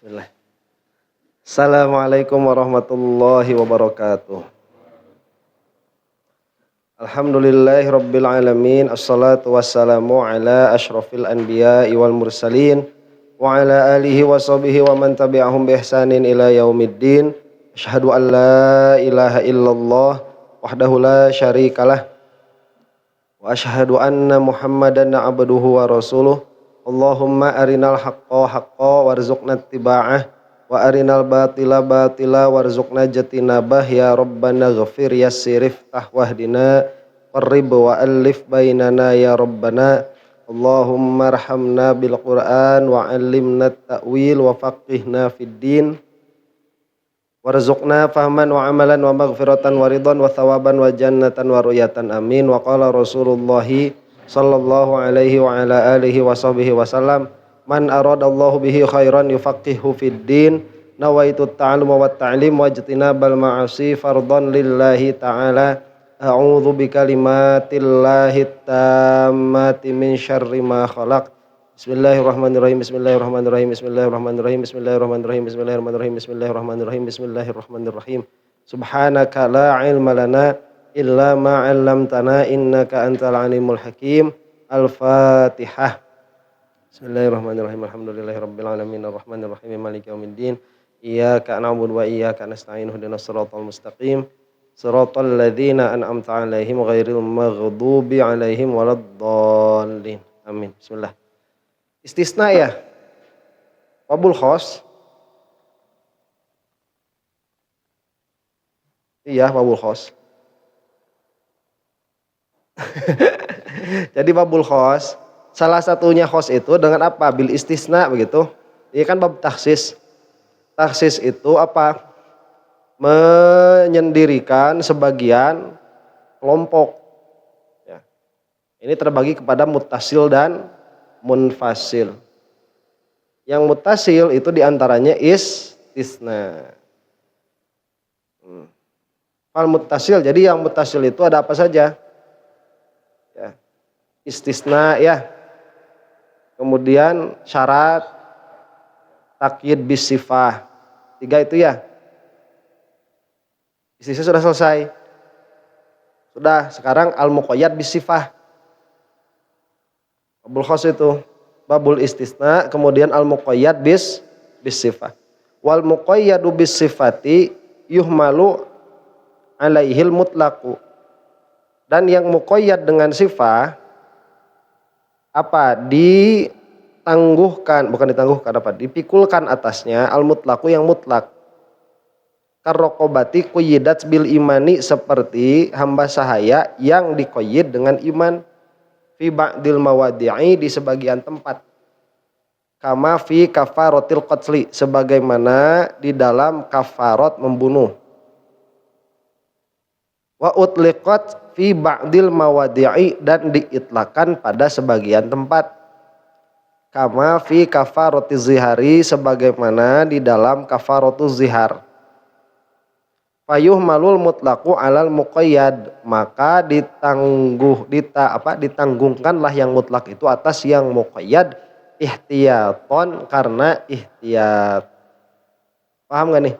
Bismillah. Assalamualaikum warahmatullahi wabarakatuh. Alhamdulillahirabbil alamin. Assalatu wassalamu ala asyrafil anbiya'i wal mursalin wa ala alihi wa sahbihi wa man tabi'ahum bi ihsanin ila yaumiddin. Asyhadu an la ilaha illallah wahdahu la syarikalah wa asyhadu anna Muhammadan abduhu wa rasuluh. Allahumma arinal haqqa haqqa warzuqna ittiba'ah wa arinal batila batila warzuqna jatinabah ya rabbana ghafir yassir iftah wahdina qarrib wa alif bainana ya rabbana. Allahumma arhamna bil Qur'an wa 'allimna at-ta'wil wa faqihna fid din warzuqna fahman wa amalan wa maghfiratan wa ridwan wa thawaban wa jannatan wa ruyatan amin. Wa qala Rasulullahi sallallahu alaihi wa ala alihi wa sahbihi wasallam, man aradallahu bihi khairan yufaqihu fid din, nawaitu ta'alluma wa ta'lim wa ijtinabal ma'asi fardhan lillahi ta'ala. A'udzu bikalimatillahi tammati min syarri ma khalaq. Bismillahirrahmanirrahim. Bismillahirrahmanirrahim. Bismillahirrahmanirrahim. Bismillahirrahmanirrahim. Bismillahirrahmanirrahim. Bismillahirrahmanirrahim. Bismillahirrahmanirrahim. Subhanaka la ilma lana illa ma 'allamtana innaka antal alimul hakim. Al-Fatihah. Bismillahirrahmanirrahim. Alhamdulillahirabbil alamin arrahmanir rahim maliki yaumiddin. Iyyaka na'budu wa iyyaka nasta'in ihdinas siratal mustaqim. Siratal ladzina an'amta 'alaihim ghairil maghdubi 'alaihim waladdallin. Amin. Bismillah. Istisna ya. Wabul khos. Iya, wabul khos. Jadi babul khos, salah satunya khos itu dengan apa? Bil istisna begitu. Ini kan bab taksis. Taksis itu apa? Menyendirikan sebagian kelompok. Ya. Ini terbagi kepada muttasil dan munfasil. Yang muttasil itu diantaranya istisna. Fal muttasil, jadi yang muttasil itu ada apa saja? Ya. Istisna ya. Kemudian syarat, takyid bis sifah. 3 itu ya. Istisna sudah selesai. Sudah, sekarang al-muqayyad bis sifah. Babul khos itu babul istisna, kemudian al-muqayyad bis sifah. Wal muqayyadu bis sifati yuhmalu alaihil mutlaqu. Dan yang muqayyad dengan sifah apa? Dipikulkan atasnya al-mutlaqu yang mutlak. Karraqabati quyyidat bil imani, seperti hamba sahaya yang diqayyid dengan iman. Fi ba'dil mawadi'i, di sebagian tempat. Kama fi kafaratil qatli, sebagaimana di dalam kafarat membunuh. Wa utliqat fi ba'dil mawadi'i, dan diitlakan pada sebagian tempat. Kama fi kafaratiz zihari, sebagaimana di dalam kafaratuz zihar. Fayuh malul mutlaqu alal muqayyad, maka ditanggungkanlah yang mutlak itu atas yang muqayyad ihtiyaton, karena ihtiyat. Paham gak nih?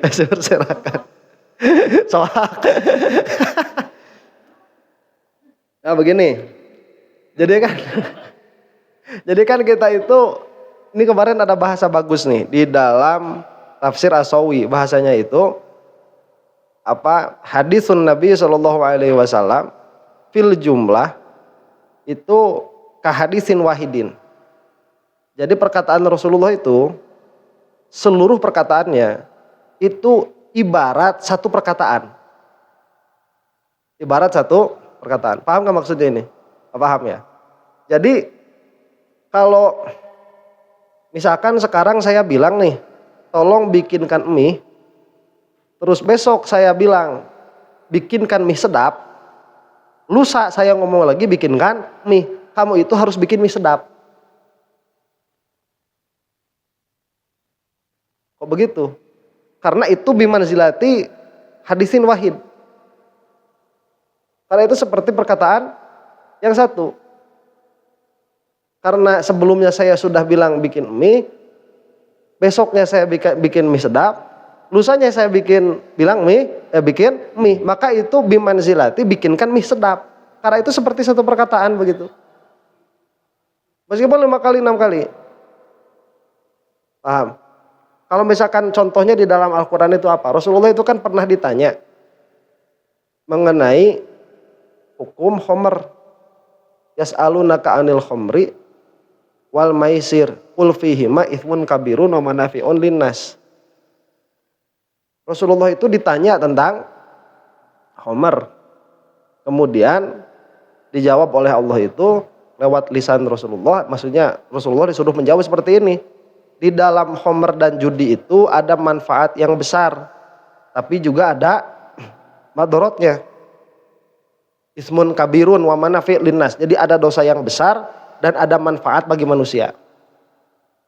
Berserakan. Soak. Nah begini. Jadi kan kita itu, ini kemarin ada bahasa bagus nih di dalam tafsir As-Sawi, bahasanya itu apa? Hadisun Nabi sallallahu alaihi wasallam fil jumlah itu kahadisin wahidin. Jadi perkataan Rasulullah itu seluruh perkataannya itu ibarat satu perkataan. Ibarat satu perkataan. Paham gak maksudnya ini? Paham ya? Jadi kalau misalkan sekarang saya bilang nih, tolong bikinkan mie. Terus besok saya bilang, bikinkan mie sedap. Lusa saya ngomong lagi, bikinkan mie. Kamu itu harus bikin mie sedap. Kok begitu? Karena itu bimanzilati hadisin wahid. Karena itu seperti perkataan yang satu. Karena sebelumnya saya sudah bilang bikin mie, besoknya saya bikin mie sedap, lusanya saya bikin mie, maka itu bimanzilati bikinkan mie sedap. Karena itu seperti satu perkataan begitu. Meskipun 5 kali 6 kali. Paham? Kalau misalkan contohnya di dalam Al-Quran itu apa? Rasulullah itu kan pernah ditanya mengenai hukum khomer. Yas'alunaka 'anil khomri wal maisir qul fihima itsmun kabirun wa manafi'un linnas. Rasulullah itu ditanya tentang khomer. Kemudian dijawab oleh Allah itu lewat lisan Rasulullah, maksudnya Rasulullah disuruh menjawab seperti ini. Di dalam khomer dan judi itu ada manfaat yang besar, tapi juga ada madorotnya. Ismun kabirun wa manafi' linnas. Jadi ada dosa yang besar dan ada manfaat bagi manusia.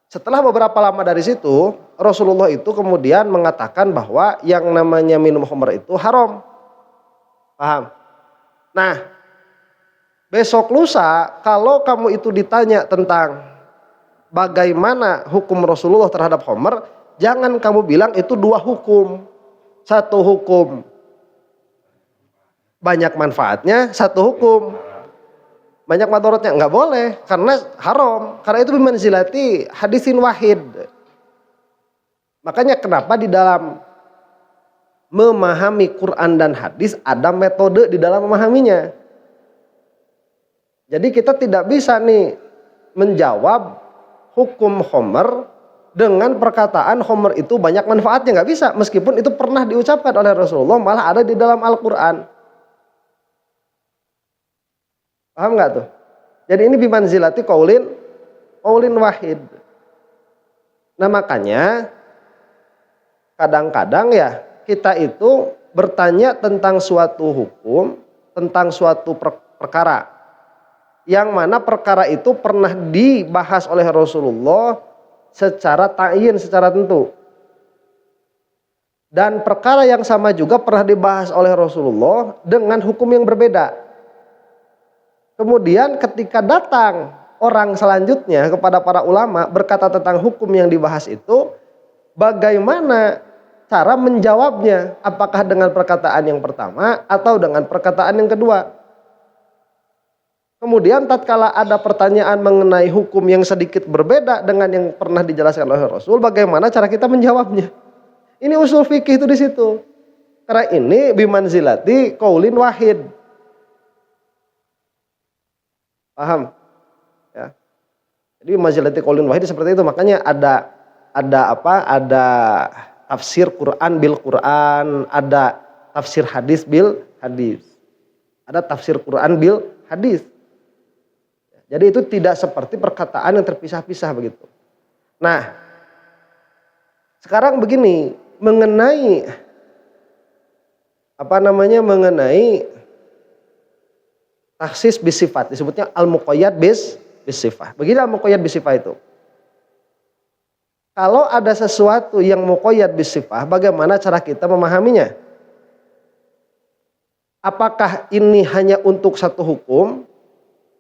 Setelah beberapa lama dari situ, Rasulullah itu kemudian mengatakan bahwa yang namanya minum khomer itu haram. Paham? Nah, besok lusa kalau kamu itu ditanya tentang bagaimana hukum Rasulullah terhadap khomer, jangan kamu bilang itu 2 hukum. 1 hukum banyak manfaatnya, 1 hukum banyak madorotnya. Enggak boleh, karena haram. Karena itu bimanzilati hadisin wahid. Makanya kenapa di dalam memahami Quran dan hadis ada metode di dalam memahaminya. Jadi kita tidak bisa nih menjawab hukum khomer dengan perkataan khomer itu banyak manfaatnya, nggak bisa. Meskipun itu pernah diucapkan oleh Rasulullah, malah ada di dalam Al-Quran. Paham nggak tuh? Jadi ini bimanzilati qaulin wahid. Nah makanya kadang-kadang ya kita itu bertanya tentang suatu hukum, tentang suatu perkara. Yang mana perkara itu pernah dibahas oleh Rasulullah secara ta'yin, secara tentu. Dan perkara yang sama juga pernah dibahas oleh Rasulullah dengan hukum yang berbeda. Kemudian ketika datang orang selanjutnya kepada para ulama berkata tentang hukum yang dibahas itu, bagaimana cara menjawabnya? Apakah dengan perkataan yang pertama atau dengan perkataan yang kedua? Kemudian tatkala ada pertanyaan mengenai hukum yang sedikit berbeda dengan yang pernah dijelaskan oleh Rasul, bagaimana cara kita menjawabnya? Ini usul fikih itu di situ. Karena ini bimanzilati qaulin wahid. Paham? Ya. Jadi bimanzilati qaulin wahid seperti itu. Makanya ada tafsir Quran bil Quran, ada tafsir hadis bil hadis. Ada tafsir Quran bil hadis. Jadi itu tidak seperti perkataan yang terpisah-pisah begitu. Nah, sekarang begini, mengenai taksis bisifat, disebutnya al-muqayyad bisifah. Begini al-muqayyad bisifah itu. Kalau ada sesuatu yang muqayyad bisifah, bagaimana cara kita memahaminya? Apakah ini hanya untuk satu hukum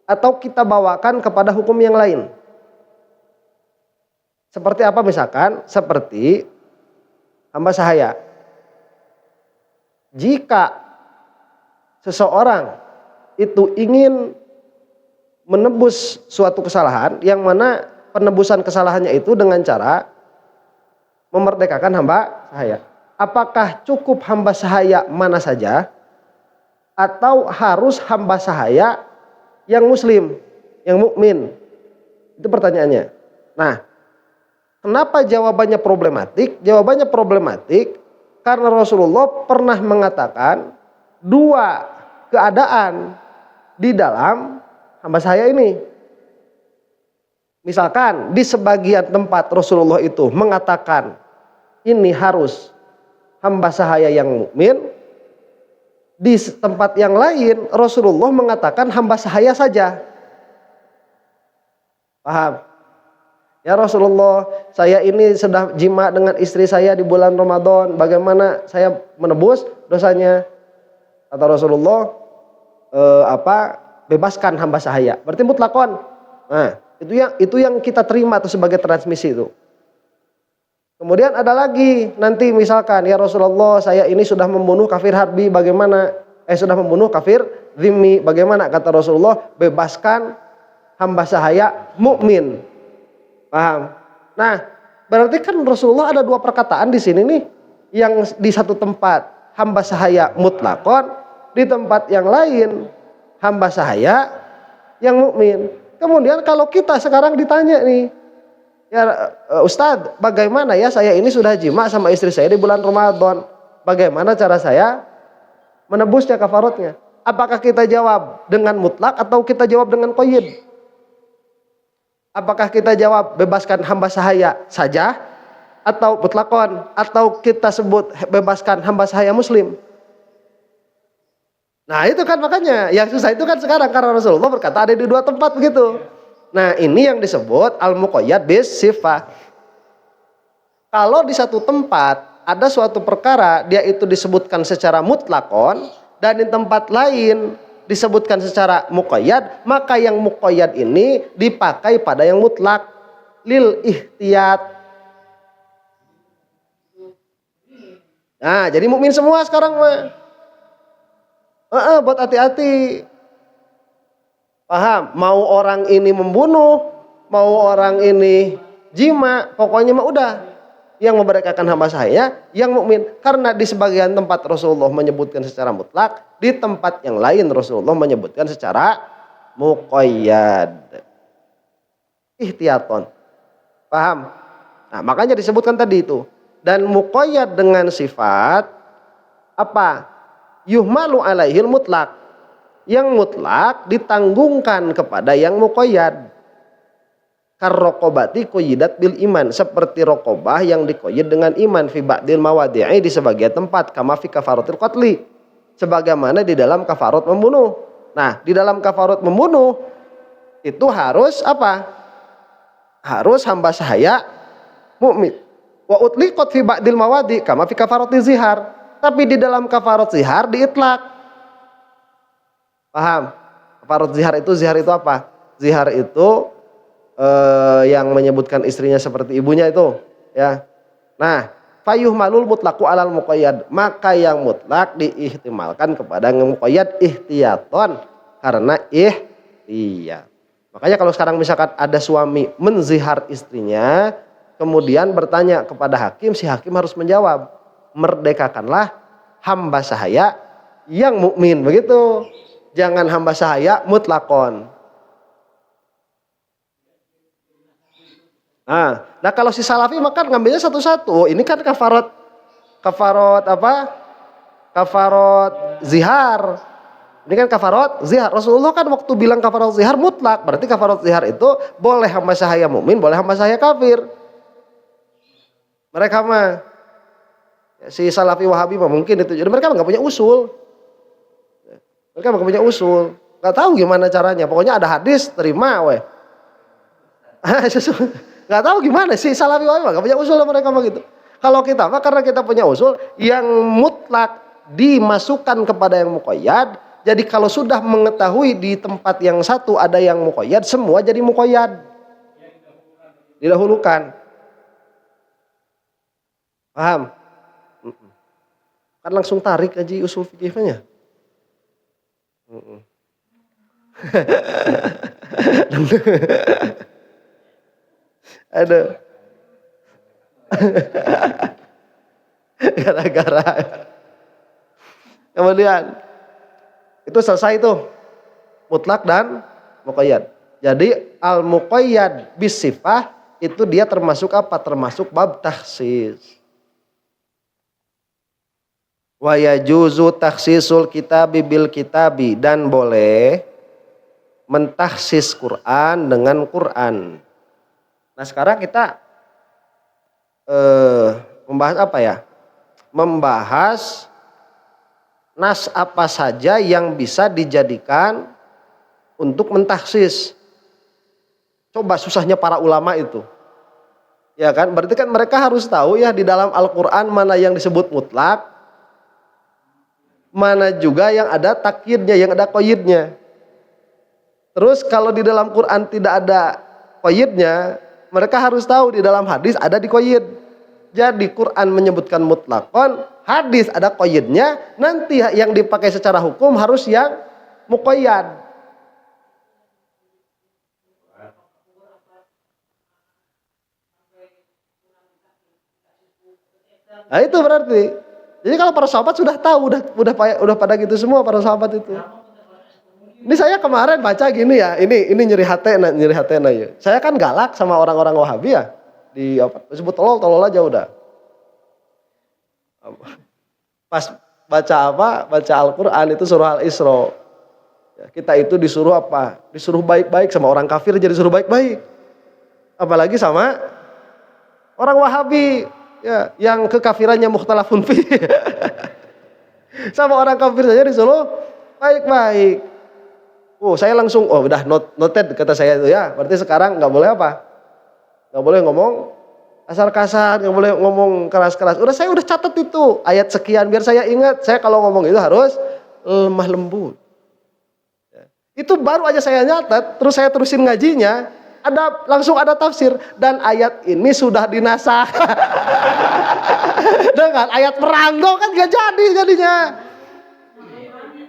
atau kita bawakan kepada hukum yang lain? Seperti apa misalkan? Seperti hamba sahaya. Jika seseorang itu ingin menebus suatu kesalahan, yang mana penebusan kesalahannya itu dengan cara memerdekakan hamba sahaya. Apakah cukup hamba sahaya mana saja atau harus hamba sahaya yang muslim, yang mukmin? Itu pertanyaannya. Nah, kenapa jawabannya problematik? Jawabannya problematik karena Rasulullah pernah mengatakan 2 keadaan di dalam hamba sahaya ini. Misalkan di sebagian tempat Rasulullah itu mengatakan ini harus hamba sahaya yang mukmin. Di tempat yang lain Rasulullah mengatakan hamba sahaya saja. Paham? Ya Rasulullah, saya ini sedang jima dengan istri saya di bulan Ramadan. Bagaimana saya menebus dosanya? Kata Rasulullah, Bebaskan hamba sahaya. Berarti mutlakon. Nah, itu yang kita terima tuh sebagai transmisi itu. Kemudian ada lagi nanti misalkan, ya Rasulullah, saya ini sudah membunuh kafir harbi, bagaimana? Sudah membunuh kafir zimmi, bagaimana? Kata Rasulullah, bebaskan hamba sahaya mukmin. Paham? Nah, berarti kan Rasulullah ada dua perkataan di sini nih, yang di satu tempat hamba sahaya mutlakon, di tempat yang lain hamba sahaya yang mukmin. Kemudian kalau kita sekarang ditanya nih, ya Ustadz, bagaimana ya saya ini sudah jima sama istri saya di bulan Ramadan, bagaimana cara saya menebusnya kafaratnya? Apakah kita jawab dengan mutlak atau kita jawab dengan qayyid? Apakah kita jawab bebaskan hamba sahaya saja atau mutlakon, atau kita sebut bebaskan hamba sahaya muslim? Nah itu kan makanya yang susah itu kan sekarang, karena Rasulullah berkata ada di dua tempat begitu. Nah ini yang disebut al-muqayyad bis sifah. Kalau di satu tempat ada suatu perkara, dia itu disebutkan secara mutlakon, dan di tempat lain disebutkan secara muqayyad, maka yang muqayyad ini dipakai pada yang mutlak lil ihtiyat. Nah jadi mukmin semua sekarang mah. Buat hati-hati. Paham? Mau orang ini membunuh, mau orang ini jima, pokoknya mah udah. Yang memerdekakan hamba sahaya yang mukmin. Karena di sebagian tempat Rasulullah menyebutkan secara mutlak, di tempat yang lain Rasulullah menyebutkan secara muqayyad. Ihtiyaton. Paham? Nah, makanya disebutkan tadi itu. Dan muqayyad dengan sifat apa? Yuhmalu alaihil mutlak. Yang mutlak ditanggungkan kepada yang muqayyad. Karrokobati koyidat bil iman, seperti rokobah yang dikoyid dengan iman fi ba'dil mawadi'i, di sebagian tempat, kama fi kafaratil qatli, sebagaimana di dalam kafarat membunuh. Nah di dalam kafarat membunuh itu harus apa? Harus hamba sahaya mukmin. Wa utliqat fi ba'dil mawadi kama fi kafaratil zihar, tapi di dalam kafarat zihar diitlak. Paham? Kafarat zihar itu apa? Zihar itu yang menyebutkan istrinya seperti ibunya itu, ya. Nah, fayuh malul mutlaqu alal muqayyad, maka yang mutlak diihtimalkan kepada yang muqayyad ihtiyaton, karena ihtiyat. Makanya kalau sekarang misalkan ada suami menzihar istrinya, kemudian bertanya kepada hakim, si hakim harus menjawab, merdekakanlah hamba sahaya yang mukmin, begitu. Jangan hamba sahaya mutlakon. Nah kalau si salafi maka ngambilnya satu-satu. Ini kan kafarat apa? Kafarat zihar. Ini kan kafarat zihar. Rasulullah kan waktu bilang kafarat zihar mutlak, berarti kafarat zihar itu boleh hamba sahaya mukmin, boleh hamba sahaya kafir. Mereka mah si salafi wahabi mah mungkin itu. Jadi mereka nggak punya usul. Mereka nggak punya usul. Nggak tahu gimana caranya. Pokoknya ada hadis terima, weh. Nggak tahu gimana sih salafi wahabi nggak punya usul mereka mah gitu. Kalau kita mah karena kita punya usul yang mutlak dimasukkan kepada yang muqayyad. Jadi kalau sudah mengetahui di tempat yang satu ada yang muqayyad, semua jadi muqayyad. Didahulukan. Paham? Kan langsung tarik aja usul fikihnya. Aduh. Gara-gara. Kemudian itu selesai itu mutlak dan muqayyad. Jadi al muqayyad bis sifah itu dia termasuk apa? Termasuk bab takhsis. Wa yajuzu takhsisul kitabi bil kitabi, dan boleh mentakhsis Quran dengan Quran. Nah sekarang kita membahas apa ya? Membahas nas apa saja yang bisa dijadikan untuk mentakhsis. Coba susahnya para ulama itu. Ya kan? Berarti kan mereka harus tahu ya di dalam Al-Quran mana yang disebut mutlak, mana juga yang ada takyidnya, yang ada qayyidnya. Terus kalau di dalam Quran tidak ada qayyidnya, mereka harus tahu di dalam hadis ada diqayyid. Jadi Quran menyebutkan mutlaqan, hadis ada qayyidnya, nanti yang dipakai secara hukum harus yang muqayyad. Nah itu berarti. Jadi kalau para sahabat sudah tahu, udah pada gitu semua para sahabat itu. Ini saya kemarin baca gini ya, ini nyeri hatena ya. Saya kan galak sama orang-orang Wahabi ya. Disebut tolol aja udah. Pas baca Al-Qur'an itu surah Al-Isra. Ya, kita itu disuruh apa? Disuruh baik-baik, sama orang kafir jadi disuruh baik-baik. Apalagi sama orang Wahabi ya, yang kekafirannya mukhtalafun fi. Sama orang kafir saja disuruh baik-baik. Saya langsung, udah noted kata saya itu ya. Berarti sekarang nggak boleh apa? Nggak boleh ngomong kasar-kasar, nggak boleh ngomong keras-keras. Saya udah catat itu ayat sekian biar saya ingat. Saya kalau ngomong itu harus lemah lembut. Ya. Itu baru aja saya nyatat, terus saya terusin ngajinya. Langsung ada tafsir dan ayat ini sudah dinasakh. Dengan ayat perang dong kan gak jadi jadinya.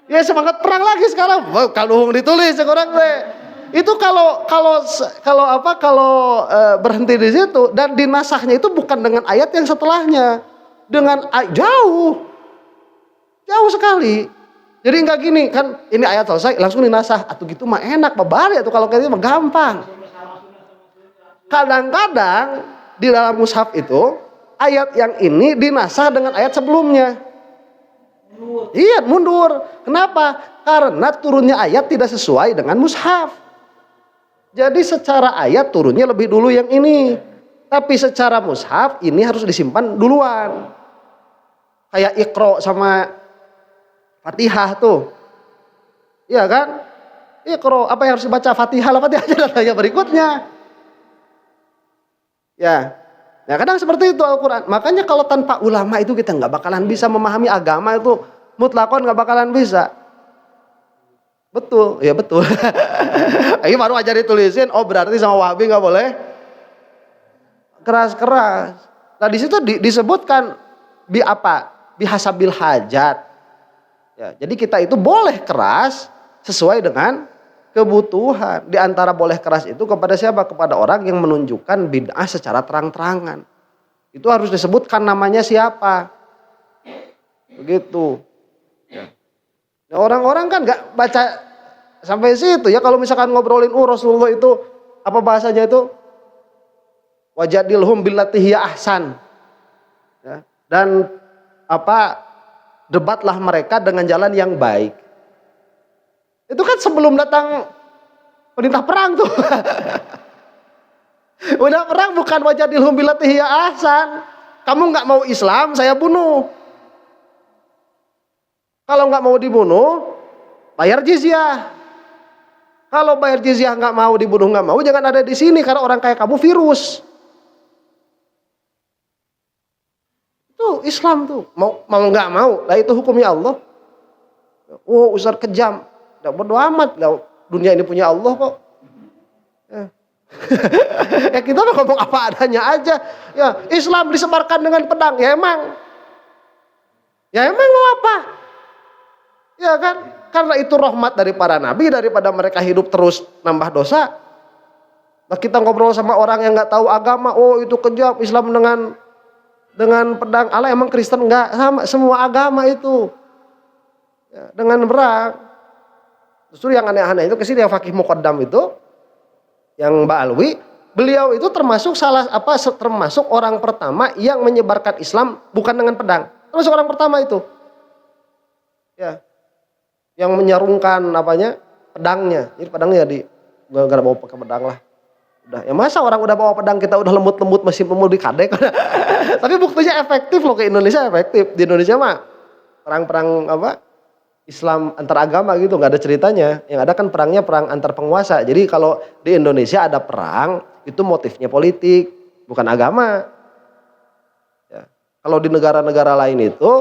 Ya semangat perang lagi sekarang. Kalau ditulis sekarang deh. Itu kalau berhenti di situ dan dinasakhnya itu bukan dengan ayat yang setelahnya, dengan jauh sekali. Jadi nggak gini kan, ini ayat selesai langsung dinasakh. Atau gitu mah enak, babari atau kalau kayak gitu mah gampang. Kadang-kadang di dalam mushaf itu ayat yang ini dinasakh dengan ayat sebelumnya. Iya, mundur. Kenapa? Karena turunnya ayat tidak sesuai dengan mushaf. Jadi secara ayat turunnya lebih dulu yang ini. Tapi secara mushaf ini harus disimpan duluan. Kayak Iqra sama Fatihah tuh. Iya kan? Iqra, apa yang harus dibaca? Fatihah aja datanya berikutnya. Ya. Nah kadang seperti itu Al-Quran. Makanya kalau tanpa ulama itu kita nggak bakalan bisa memahami agama itu mutlakon, nggak bakalan bisa. Betul, ya betul. Ini baru aja ditulisin. Berarti sama Wahabi nggak boleh keras-keras. Nah di situ disebutkan bihasabil hajat. Ya, jadi kita itu boleh keras sesuai dengan kebutuhan. Di antara boleh keras itu kepada siapa? Kepada orang yang menunjukkan bid'ah secara terang-terangan. Itu harus disebutkan namanya siapa. Begitu. Ya. Nah, orang-orang kan nggak baca sampai situ ya. Kalau misalkan ngobrolin Rasulullah itu apa bahasanya itu? Wajadilhum billati hiya ahsan. Ya. Dan debatlah mereka dengan jalan yang baik. Itu kan sebelum datang perintah perang tuh. Udah perang bukan wajadilhum billati hiya ahsan. Kamu nggak mau Islam, saya bunuh. Kalau nggak mau dibunuh, bayar jizyah. Kalau bayar jizyah nggak mau dibunuh nggak mau, jangan ada di sini karena orang kayak kamu virus. Itu Islam tuh. Mau nggak mau, lah itu hukumnya Allah. Ustaz kejam. Nggak bodo amat, dunia ini punya Allah kok. Ya kita mah ngomong apa adanya aja. Ya Islam disebarkan dengan pedang, ya emang mau apa? Ya kan? Karena itu rahmat dari para nabi, daripada mereka hidup terus nambah dosa. Nah kita ngobrol sama orang yang nggak tahu agama, itu kejam Islam dengan pedang. Allah emang Kristen nggak sama, semua agama itu ya, dengan perang. Justru yang aneh-aneh itu kesini yang Fakih Muqaddam itu, yang Mbak Alwi, beliau itu termasuk termasuk orang pertama yang menyebarkan Islam bukan dengan pedang. Termasuk orang pertama itu, ya, yang menyarungkan pedangnya. Jadi pedangnya nggak bawa pakai pedang lah. Udah, ya masa orang udah bawa pedang kita udah lembut-lembut masih mau dikadek. Tapi buktinya efektif loh, ke Indonesia efektif. Di Indonesia mah perang-perang Islam antar agama gitu, nggak ada ceritanya. Yang ada kan perangnya perang antar penguasa. Jadi kalau di Indonesia ada perang, itu motifnya politik, bukan agama. Ya. Kalau di negara-negara lain itu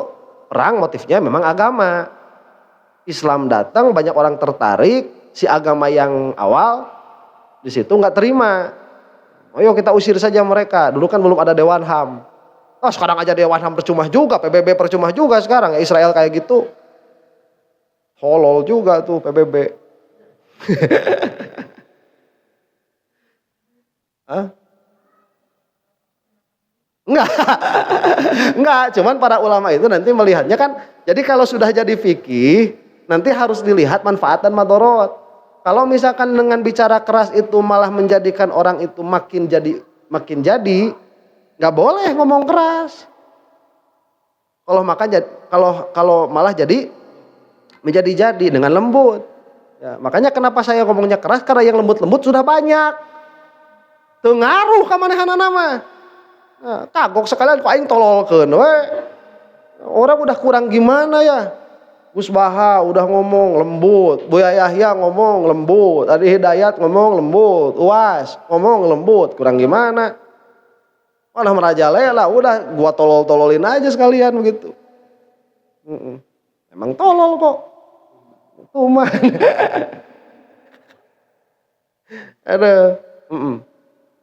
perang motifnya memang agama. Islam datang, banyak orang tertarik, si agama yang awal di situ nggak terima. Ayo kita usir saja mereka. Dulu kan belum ada Dewan HAM. Oh, sekarang aja Dewan HAM percuma juga, PBB percuma juga sekarang. Ya Israel kayak gitu. Tolol juga tuh PBB. Hah? Enggak. Enggak, cuman para ulama itu nanti melihatnya kan, jadi kalau sudah jadi fikih, nanti harus dilihat manfaat dan madorot. Kalau misalkan dengan bicara keras itu malah menjadikan orang itu makin jadi, nggak boleh ngomong keras. Kalau malah jadi menjadi dengan lembut. Ya, makanya kenapa saya ngomongnya keras, karena yang lembut-lembut sudah banyak. Teu ngaruh ka manehanana mah. Nah, kagok sekalian kok aing tololkeun we. Orang udah kurang gimana ya? Gus Baha udah ngomong lembut, Buya Yahya ngomong lembut, Adi Hidayat ngomong lembut, Uwas ngomong lembut, kurang gimana? Mana merajalela, udah gua tolol-tololin aja sekalian begitu. Emang tolol kok. Cuman. Aduh.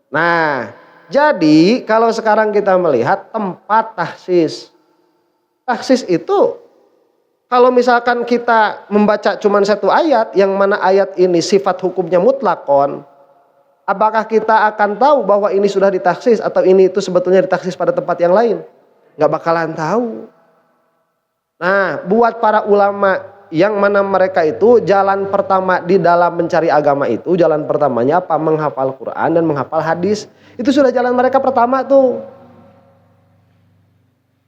Nah, jadi kalau sekarang kita melihat tempat tahsis. Tahsis itu kalau misalkan kita membaca cuma satu ayat, yang mana ayat ini sifat hukumnya mutlakon, apakah kita akan tahu bahwa ini sudah ditahsis atau ini itu sebetulnya ditahsis pada tempat yang lain? Nggak bakalan tahu. Nah, buat para ulama yang mana mereka itu jalan pertama di dalam mencari agama itu, jalan pertamanya apa? Menghafal Quran dan menghafal hadis. Itu sudah jalan mereka pertama tuh.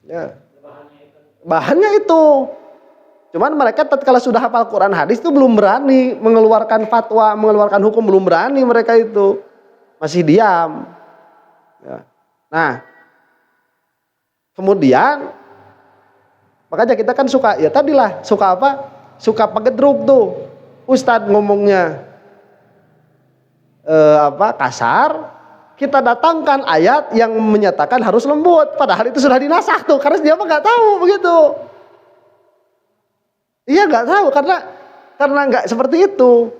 Ya. Bahannya itu. Cuman mereka tatkala sudah hafal Quran hadis itu belum berani mengeluarkan fatwa, mengeluarkan hukum, belum berani mereka itu. Masih diam. Ya. Nah, kemudian makanya kita kan suka, ya tadilah suka apa? Suka pagedruk tuh. Ustadz ngomongnya kasar, kita datangkan ayat yang menyatakan harus lembut, padahal itu sudah dinasah tuh, karena dia mah nggak tahu begitu. Iya nggak tahu karena nggak seperti itu.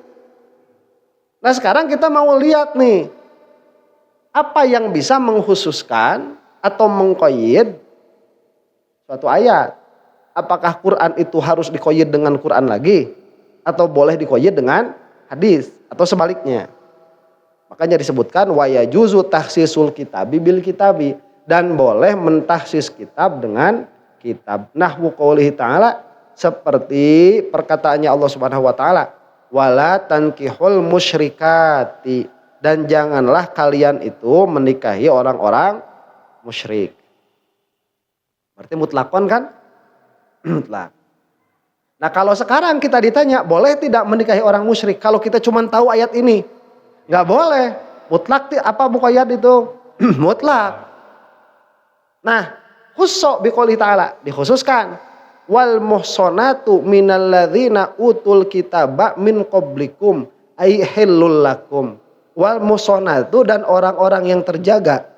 Nah sekarang kita mau lihat nih, apa yang bisa mengkhususkan atau mengqayyid suatu ayat. Apakah Quran itu harus diqayyid dengan Quran lagi, atau boleh diqayyid dengan hadis, atau sebaliknya. Makanya disebutkan wa yajuzu tahsisul kitabi bil kitabi, dan boleh mentahsis kitab dengan kitab. Nahwu qoulihi ta'ala, seperti perkataannya Allah Subhanahu wa taala, wala tankihul musyrikati, dan janganlah kalian itu menikahi orang-orang musyrik. Berarti mutlakon kan? Mutlak. Nah kalau sekarang kita ditanya boleh tidak menikahi orang musyrik, kalau kita cuma tahu ayat ini, nggak boleh. Mutlak apa muqayyad itu? Mutlak. Nah khusus biqouli ta'ala, dikhususkan wal muhsanatu minal ladzina utul kitaba min qablikum ay hillul lakum. Wal muhsanatu, dan orang-orang yang terjaga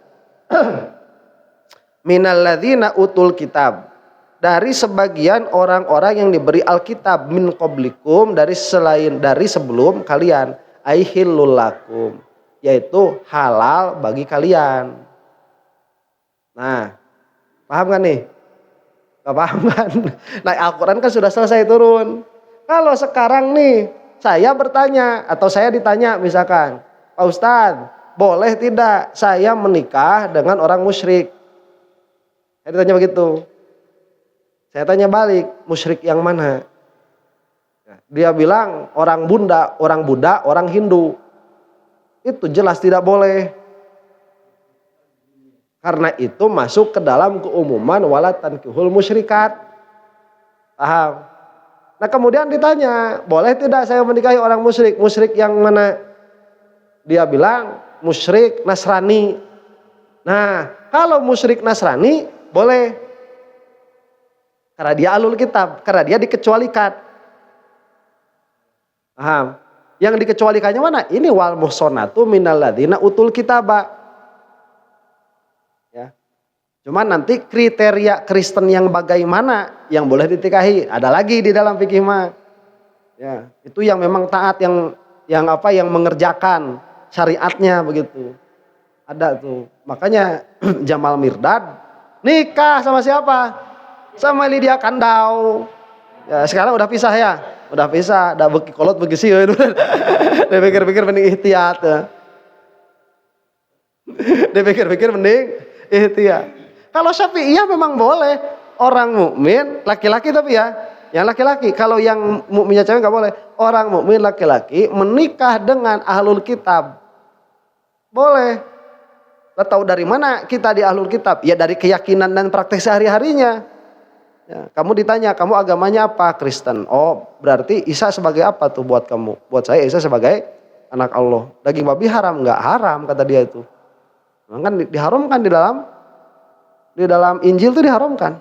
minal ladzina utul kitab, dari sebagian orang-orang yang diberi Alkitab, min qablikum, dari sebelum kalian, aihillul lakum, yaitu halal bagi kalian. Nah, paham kan nih? Gak paham kan? Nah, Al-Quran kan sudah selesai turun. Kalau sekarang nih saya bertanya atau saya ditanya misalkan, Pak Ustadz, boleh tidak saya menikah dengan orang musyrik? Saya ditanya begitu. Saya tanya balik, musyrik yang mana? Dia bilang orang Buddha, orang Hindu. Itu jelas tidak boleh. Karena itu masuk ke dalam keumuman wala tankihul musyrikat. Paham? Nah kemudian ditanya, boleh tidak saya menikahi orang musyrik? Musyrik yang mana? Dia bilang musyrik Nasrani. Nah kalau musyrik Nasrani boleh. Karena dia alul kitab, karena dia dikecualikan. Paham? Yang dikecualikannya mana? Ini wal muhsanatu minal ladzina utul kitaba. Ya. Cuman nanti kriteria Kristen yang bagaimana yang boleh ditikahi, ada lagi di dalam fikih mah. Ya, itu yang memang taat, yang mengerjakan syariatnya begitu. Ada tuh. Makanya Jamal Mirdad nikah sama siapa? Sama Lydia Kandau. Ya, sekarang udah pisah ya. Udah pisah, udah beki kolot beki sieun. Dia pikir-pikir mending ihtiyat ya. Dia pikir-pikir mending ihtiyat. Kalau Syafi'iyah memang boleh orang mukmin laki-laki, tapi ya yang laki-laki. Kalau yang mukminnya cewek nggak boleh. Orang mukmin laki-laki menikah dengan ahlul kitab boleh. Lah tahu dari mana kita di ahlul kitab? Ya dari keyakinan dan praktek sehari-harinya. Ya, kamu ditanya, kamu agamanya apa? Kristen. Oh, berarti Isa sebagai apa tuh buat kamu? Buat saya Isa sebagai anak Allah. Daging babi haram? Nggak haram kata dia itu. Memang kan diharamkan di dalam Injil itu diharamkan.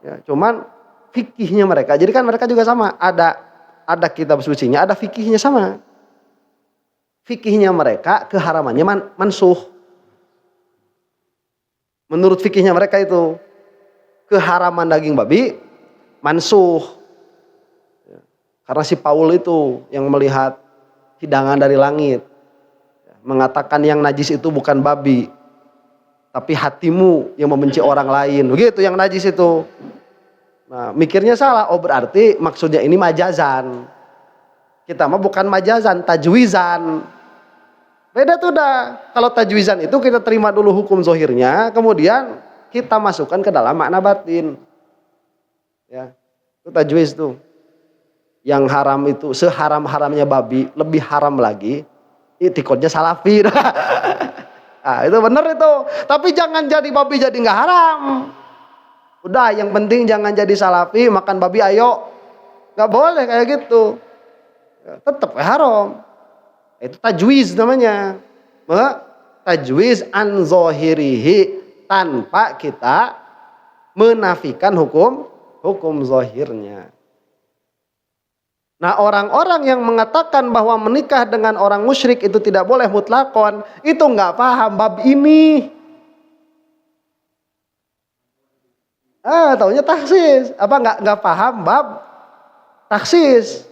Ya, cuman fikihnya mereka. Jadi kan mereka juga sama. Ada kitab sucinya, ada fikihnya sama. Fikihnya mereka keharamannya mansuh. Menurut fikihnya mereka itu keharaman daging babi mansuh. Karena si Paul itu yang melihat hidangan dari langit. Mengatakan yang najis itu bukan babi, tapi hatimu yang membenci orang lain. Begitu yang najis itu. Nah, mikirnya salah. Oh, berarti maksudnya ini majazan. Kita mah bukan majazan, tajwizan. Beda tuh dah. Kalau tajwizan itu kita terima dulu hukum zohirnya, kemudian kita masukkan ke dalam makna batin. Ya, itu tajwiz tuh. Yang haram itu seharam-haramnya babi, lebih haram lagi itikadnya salafi. Nah, itu benar itu. Tapi jangan jadi babi jadi nggak haram. Udah, yang penting jangan jadi salafi makan babi ayo. Nggak boleh kayak gitu. Ya, tetap haram. Itu tajwiz namanya. Tajwiz an zohirihi, tanpa kita menafikan hukum zohirnya. Nah, orang-orang yang mengatakan bahwa menikah dengan orang musyrik itu tidak boleh mutlakon, itu nggak paham bab ini. Taunya taksis. Apa nggak paham bab taksis?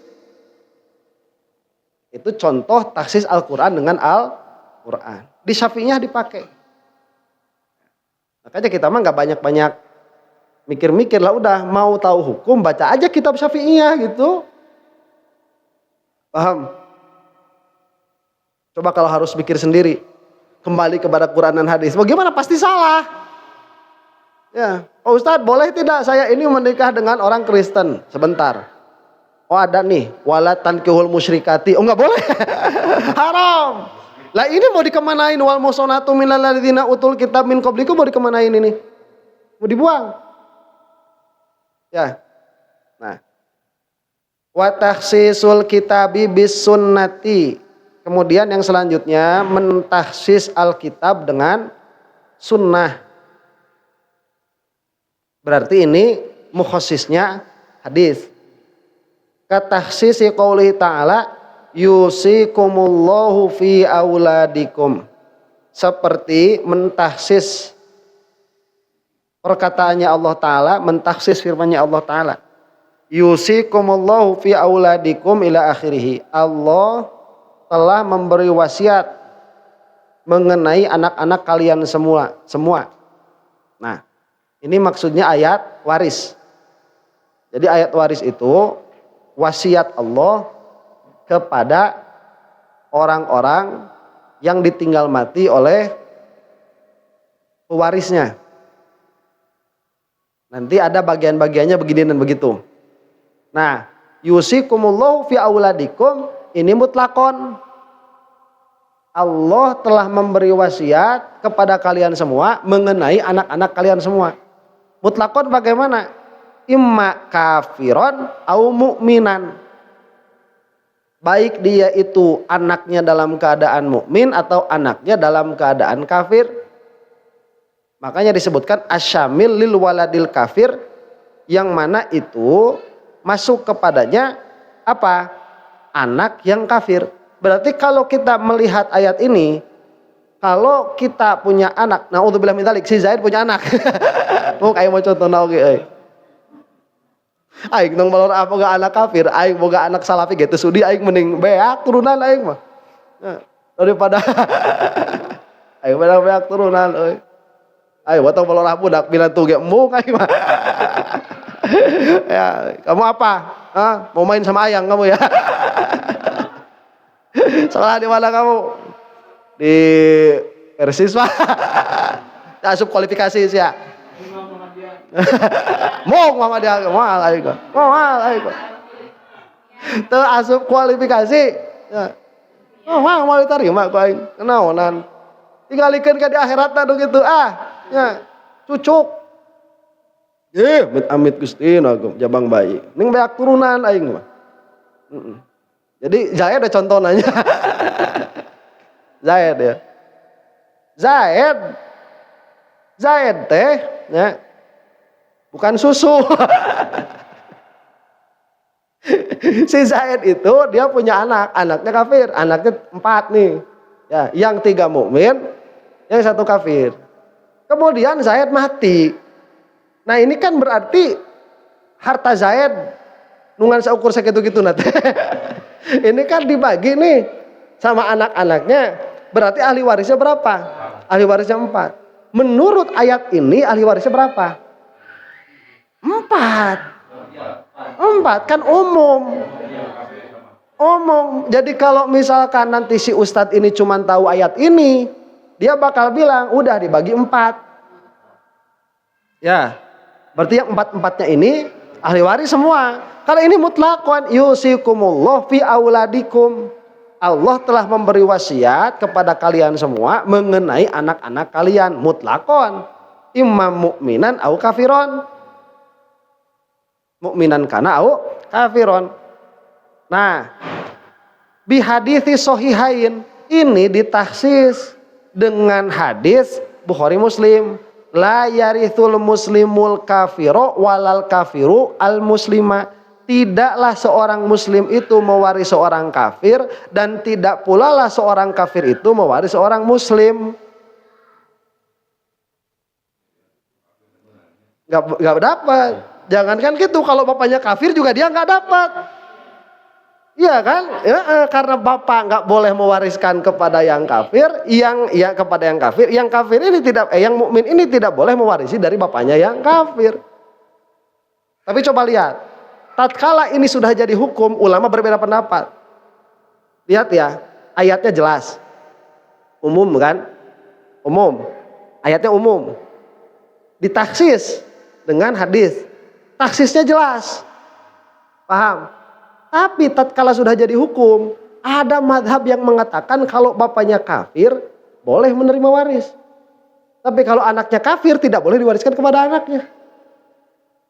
Itu contoh taksis Al-Quran dengan Al-Quran. Di Syafi'iyah dipakai. Makanya kita mah nggak banyak-banyak mikir-mikir lah, udah mau tahu hukum baca aja kitab Syafi'iyah gitu. Paham? Coba kalau harus pikir sendiri, kembali kepada Quran dan hadis, bagaimana? Pasti salah. Ya, Pak Ustadz, boleh tidak saya ini menikah dengan orang Kristen? Sebentar. Oh, ada nih, wala tankihul musyrikati. Oh, nggak boleh. Haram. Lah ini mau dikemanain? Wal musonatu minal ladzina utul kitab min qablikum, mau dikemanain ini? Mau dibuang. Ya. Nah, wa takhsisul kitabi bis sunnati. Kemudian yang selanjutnya mentahsis Alkitab dengan sunnah. Berarti ini mukhassisnya hadis. Katahsisi qoulihi ta'ala yusikumullahu fi auladikum. Seperti mentahsis perkataannya Allah Ta'ala, mentahsis firmannya Allah Ta'ala. Yusikumullahu fi auladikum ila akhirih. Allah telah memberi wasiat mengenai anak-anak kalian semua. Nah, ini maksudnya ayat waris. Jadi ayat waris itu wasiat Allah kepada orang-orang yang ditinggal mati oleh pewarisnya. Nanti ada bagian-bagiannya begini dan begitu. Nah, yusikumullahu fi auladikum ini mutlakon. Allah telah memberi wasiat kepada kalian semua mengenai anak-anak kalian semua. Mutlakon bagaimana? Imma kafiron au mu'minan. Baik dia itu anaknya dalam keadaan mukmin atau anaknya dalam keadaan kafir. Makanya disebutkan asyamil lil waladil kafir, yang mana itu masuk kepadanya apa? Anak yang kafir. Berarti kalau kita melihat ayat ini, kalau kita punya anak, naudzubillah min dzalik, si Zaid punya anak. Mau kayak mau contoh oke. Aing nang balor apa boga anak kafir, aing boga anak salafi gitu sudi aing mending beak turunan aing mah. Nah, daripada aing beak turunan euy. Ayo watong balor apa budak bilantu ge embung aing mah. Ya, kamu apa? Hah? Mau main sama ayang kamu ya? Sekolah di mana kamu? Di Persis Pak. Asup kualifikasi sih ya. Mau mama dia mal aing. Mal aing. Teu asup kualifikasi. Ya. Mau diterima ku aing. Kenaonan. Tingalikeun ka di akhiratna do kitu Ya. Cucuk. Amit Gusti jabang bayi. Ning beak turunan aing mah. Jadi Zaid ada contohnya. Zaid ya. Zaid teh ya. Bukan susu. Si Zaid itu dia punya anaknya kafir, anaknya 4 nih. Ya, yang 3 mukmin, yang 1 kafir. Kemudian Zaid mati. Nah, ini kan berarti harta Zaid nungan seukur sakitu-kitu nate. Ini kan dibagi nih sama anak-anaknya. Berarti ahli warisnya berapa? Ahli warisnya 4. Menurut ayat ini ahli warisnya berapa? 4 kan umum. Jadi kalau misalkan nanti si ustadz ini cuma tahu ayat ini, dia bakal bilang udah dibagi 4. Ya, berarti yang 4-4-nya ini ahli waris semua. Karena ini mutlaqan yusikumullah fi auladikum. Allah telah memberi wasiat kepada kalian semua mengenai anak-anak kalian mutlaqan. Imam mukminan au kafiron. Mukminan kana au kafiron. Nah, bi hadithi sahihain ini ditahsis dengan hadis Bukhari Muslim. La yarithul muslimul kafiro walal kafiru al muslima. Tidaklah seorang muslim itu mewaris seorang kafir dan tidak pula lah seorang kafir itu mewaris seorang muslim. Gak dapat. Jangankan gitu, kalau bapaknya kafir juga dia nggak dapat. Iya kan? Karena bapak nggak boleh mewariskan kepada yang kafir, yang kepada yang kafir, yang kafir ini tidak, yang mukmin ini tidak boleh mewarisi dari bapaknya yang kafir. Tapi coba lihat, tatkala ini sudah jadi hukum, ulama berbeda pendapat. Lihat ya, ayatnya jelas, umum kan? Umum, ayatnya umum, ditaksis dengan hadis. Taksisnya jelas, paham? Tapi tatkala sudah jadi hukum, ada madhab yang mengatakan kalau bapaknya kafir boleh menerima waris. Tapi kalau anaknya kafir tidak boleh diwariskan kepada anaknya.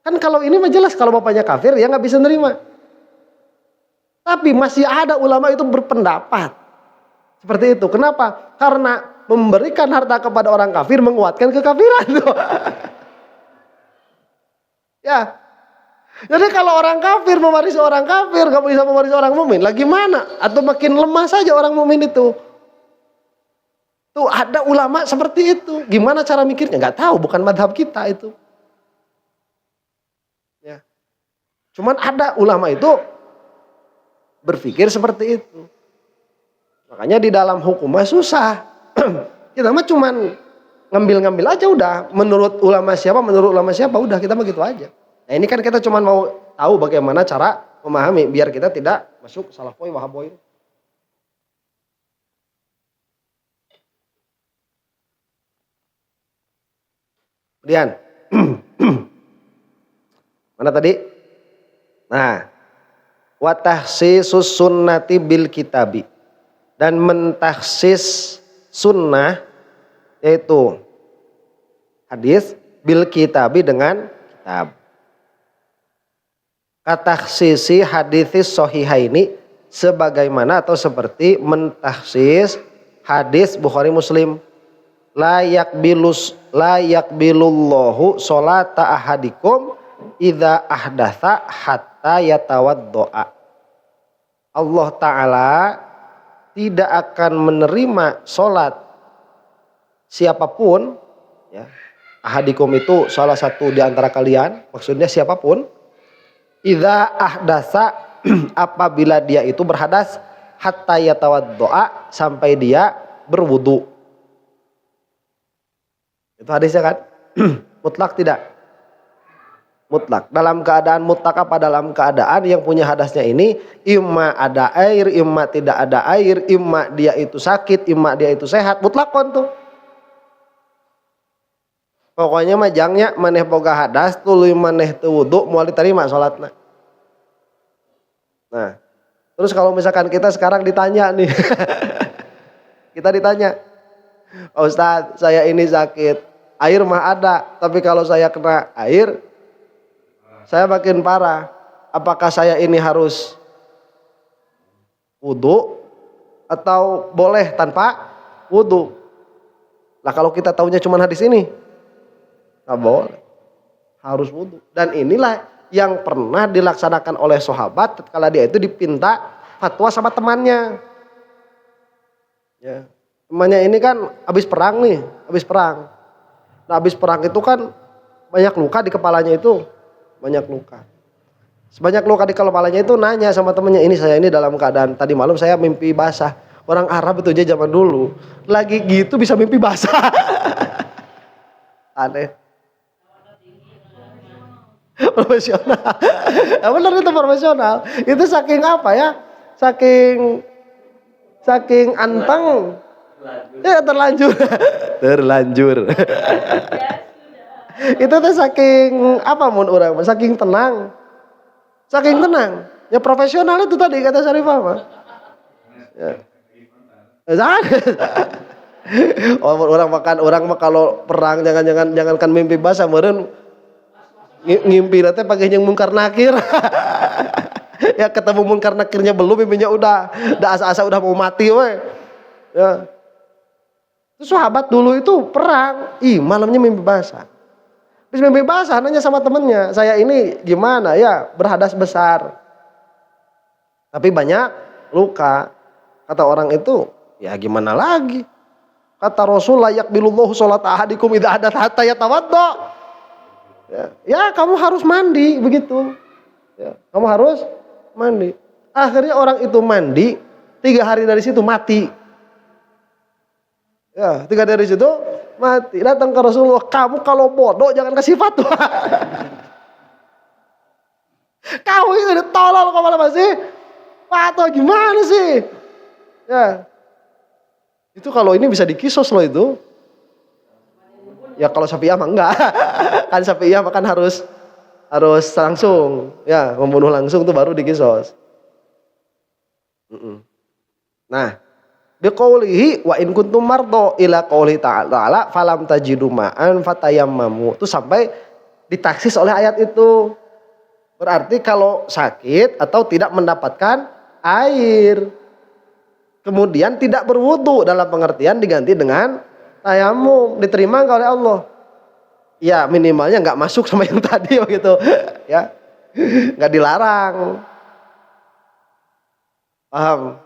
Kan kalau ini mah jelas, kalau bapaknya kafir ya nggak bisa nerima. Tapi masih ada ulama itu berpendapat seperti itu. Kenapa? Karena memberikan harta kepada orang kafir menguatkan kekafiran. Ya, jadi kalau orang kafir mewarisi orang kafir, gak bisa mewarisi orang mukmin, lagi mana? Atau makin lemah saja orang mukmin itu. Tuh ada ulama seperti itu. Gimana cara mikirnya? Gak tahu, bukan madhab kita itu. Ya, cuman ada ulama itu berpikir seperti itu. Makanya di dalam hukum mah susah. Kita mah cuman ngambil-ngambil aja udah, menurut ulama siapa udah, kita begitu aja. Nah ini kan kita cuma mau tahu bagaimana cara memahami biar kita tidak masuk salafoi wahaboi. Kemudian mana tadi? Nah, wa tahsisus sunnati bil kitabi, dan mentahsis sunnah yaitu hadis bil kitabi dengan kitab. Katakhsisi hadits sahihaini sebagaimana atau seperti mentahsis hadis Bukhari Muslim. La yakbilullahu sholata ahadikum idza ahdatsa hatta yatawaddoa. Allah Ta'ala tidak akan menerima sholat siapapun, ya, ahadikum itu salah satu di antara kalian, maksudnya siapapun, Idza ahdasa apabila dia itu berhadas hatta yatawaddoa sampai dia berwudu. Itu hadisnya kan? Mutlak tidak? Mutlak. Dalam keadaan mutlak apa? Dalam keadaan yang punya hadasnya ini imma ada air, imma tidak ada air, imma dia itu sakit, imma dia itu sehat. Mutlak kon tuh. Pokoknya mah jangnya maneh boga hadas tuluy maneh teu wudu moal diterima salatna. Nah, terus kalau misalkan kita sekarang ditanya nih. Kita ditanya, "Oh, Ustaz, saya ini sakit. Air mah ada, tapi kalau saya kena air saya makin parah. Apakah saya ini harus wudu atau boleh tanpa wudu?" Lah kalau kita taunya cuma hadis ini, nggak boleh, harus wudu. Dan inilah yang pernah dilaksanakan oleh sahabat tatkala dia itu dipinta fatwa sama temannya. Ya, temannya ini kan habis perang nih, habis perang. Nah, habis perang itu kan banyak luka di kepalanya itu, banyak luka. Sebanyak luka di kepalanya itu nanya sama temannya, "Ini saya ini dalam keadaan tadi malam saya mimpi basah." Orang Arab itu aja zaman dulu lagi gitu bisa mimpi basah. Aneh. Profesional. Nah, benar itu profesional. Itu saking apa ya? Saking anteng. Ya terlanjur. Terlanjur. Itu tuh saking apa mun urang mah? Saking tenang. Saking tenang. Ya profesional itu tadi kata Syarifah mah. Ya. Orang mah kalau perang jangankan mimpi basah meureun ngimpi nanti pakai yang Munkar Nakir. Ya ketemu Munkar Nakirnya belum, mimpinya udah asa-asa udah mau mati we. Ya. Terus sahabat dulu itu perang, malamnya mimpi basah. Habis mimpi basah nanya sama temennya, "Saya ini gimana ya? Berhadas besar. Tapi banyak luka." Kata orang itu, "Ya gimana lagi? Kata Rasul la yaqbilullahu sholat ahadikum idza hadatsa hatta yatawaddo." Ya kamu harus mandi begitu. Ya, kamu harus mandi. Akhirnya orang itu mandi, 3 hari dari situ mati. Ya, 3 hari dari situ mati. Datang ke Rasulullah, "Kamu kalau bodoh jangan kasih fatwa." Kamu itu tolol kok malah masih fatwa gimana sih? Ya. Itu kalau ini bisa dikisos loh itu. Ya kalau Syafi'iyah mah enggak. Kan Syafi'iyah mah kan harus langsung, ya, membunuh langsung tuh baru dikisos. Nah, biqaulihi wa in kuntum mardo ila qauli ta'ala falam tajidu ma'an fatayammamu. Itu sampai ditaksis oleh ayat itu. Berarti kalau sakit atau tidak mendapatkan air, kemudian tidak berwudu dalam pengertian diganti dengan tayamum, diterima enggak oleh Allah? Ya minimalnya enggak masuk sama yang tadi begitu. Ya. Enggak dilarang. Paham?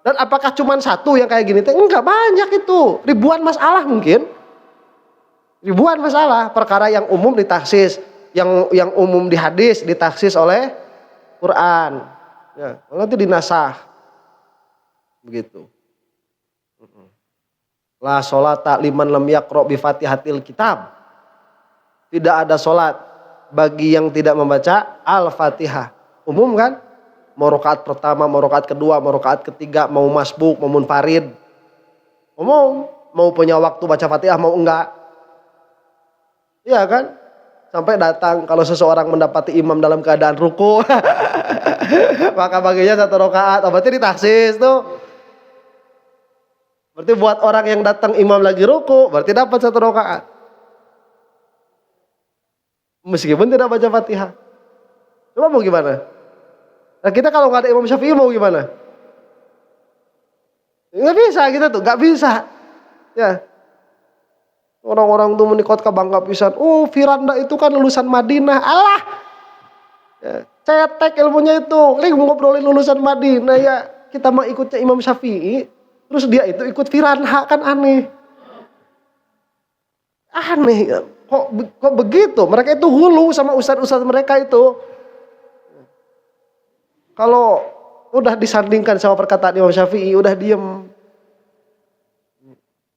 Dan apakah cuma satu yang kayak gini? Enggak, banyak itu. Ribuan masalah mungkin. Ribuan masalah, perkara yang umum ditaksis, yang umum di hadis ditaksis oleh Quran. Ya, nanti dinasah. Begitu. La sholata liman lam yaqra bi Fatihatil Kitab. Tidak ada sholat bagi yang tidak membaca Al-Fatihah. Umum kan? Mau rakaat pertama, mau rakaat kedua, mau rakaat ketiga, mau masbuk, mau munfarid. Umum. Mau punya waktu baca Fatihah, mau enggak. Iya kan? Sampai datang kalau seseorang mendapati imam dalam keadaan ruku, maka baginya 1 rakaat. Berarti ditaksis tuh. Berarti buat orang yang datang imam lagi ruku, berarti dapat 1 rakaat. Meskipun tidak baca Fatihah. Coba mau gimana? Nah kita kalau nggak ada Imam Syafi'i mau gimana? Nggak bisa kita tuh, nggak bisa. Ya. Orang-orang tuh menikot ke bangga pisan. Oh, Firanda itu kan lulusan Madinah. Alah. Ya, cetek ilmunya itu. Lagi ngobrolin lulusan Madinah ya. Kita mah ikutnya Imam Syafi'i. Terus dia itu ikut Firanda, kan aneh. Aneh. Kok begitu? Mereka itu hulu sama ustadz-ustadz mereka itu. Kalau udah disandingkan sama perkataan Imam Syafi'i, udah diem.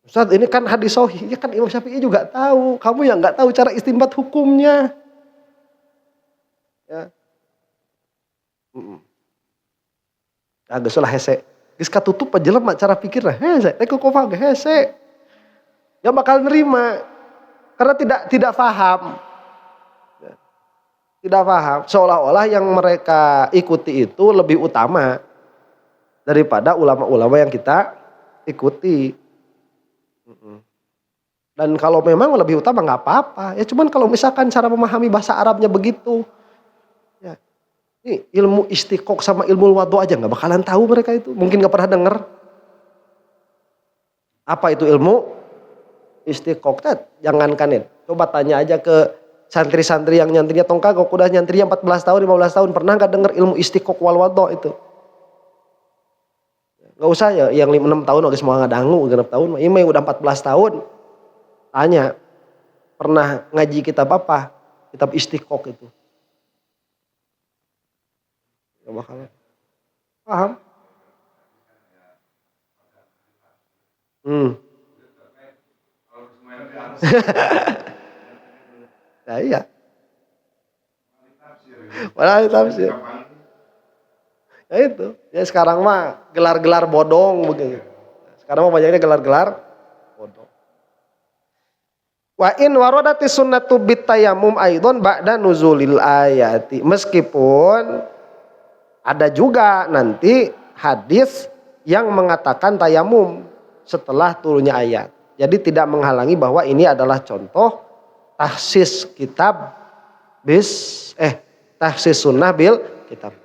Ustaz, ini kan hadis sahih, ya kan Imam Syafi'i juga tahu. Kamu yang nggak tahu cara istinbat hukumnya. Ya. Agak salah hese. Geus katutup aja jelema cara pikirna hese. Rek kofa ge hese. Gak bakal nerima karena tidak paham. Tidak paham. Seolah-olah yang mereka ikuti itu lebih utama daripada ulama-ulama yang kita ikuti. Dan kalau memang lebih utama nggak apa-apa. Ya cuman kalau misalkan cara memahami bahasa Arabnya begitu. Ya. Ini ilmu istiqoq sama ilmu wadu aja nggak bakalan tahu mereka itu. Mungkin nggak pernah dengar. Apa itu ilmu istiqoq? Jangankan ya. Coba tanya aja ke santri-santri yang nyantrinya tongkagok. Udah nyantrinya 14 tahun, 15 tahun. Pernah nggak dengar ilmu istiqoq wal wadu itu? Nggak usah ya, yang 6 tahun oke semua ngadangu, 6 tahun. Ini yang udah 14 tahun. Tanya, pernah ngaji kitab apa? Kitab istiqoq itu. Gak bakal. Paham? Nah iya. Malah tafsir. Ya itu. Ya sekarang mah gelar-gelar bodong begitu. Sekarang mah banyaknya gelar-gelar bodong. Wa in waradati sunnatu bitayammum aidon ba'da nuzulil ayati. Meskipun ada juga nanti hadis yang mengatakan tayamum setelah turunnya ayat. Jadi tidak menghalangi bahwa ini adalah contoh tahsis kitab tahsis sunnah bil kitab.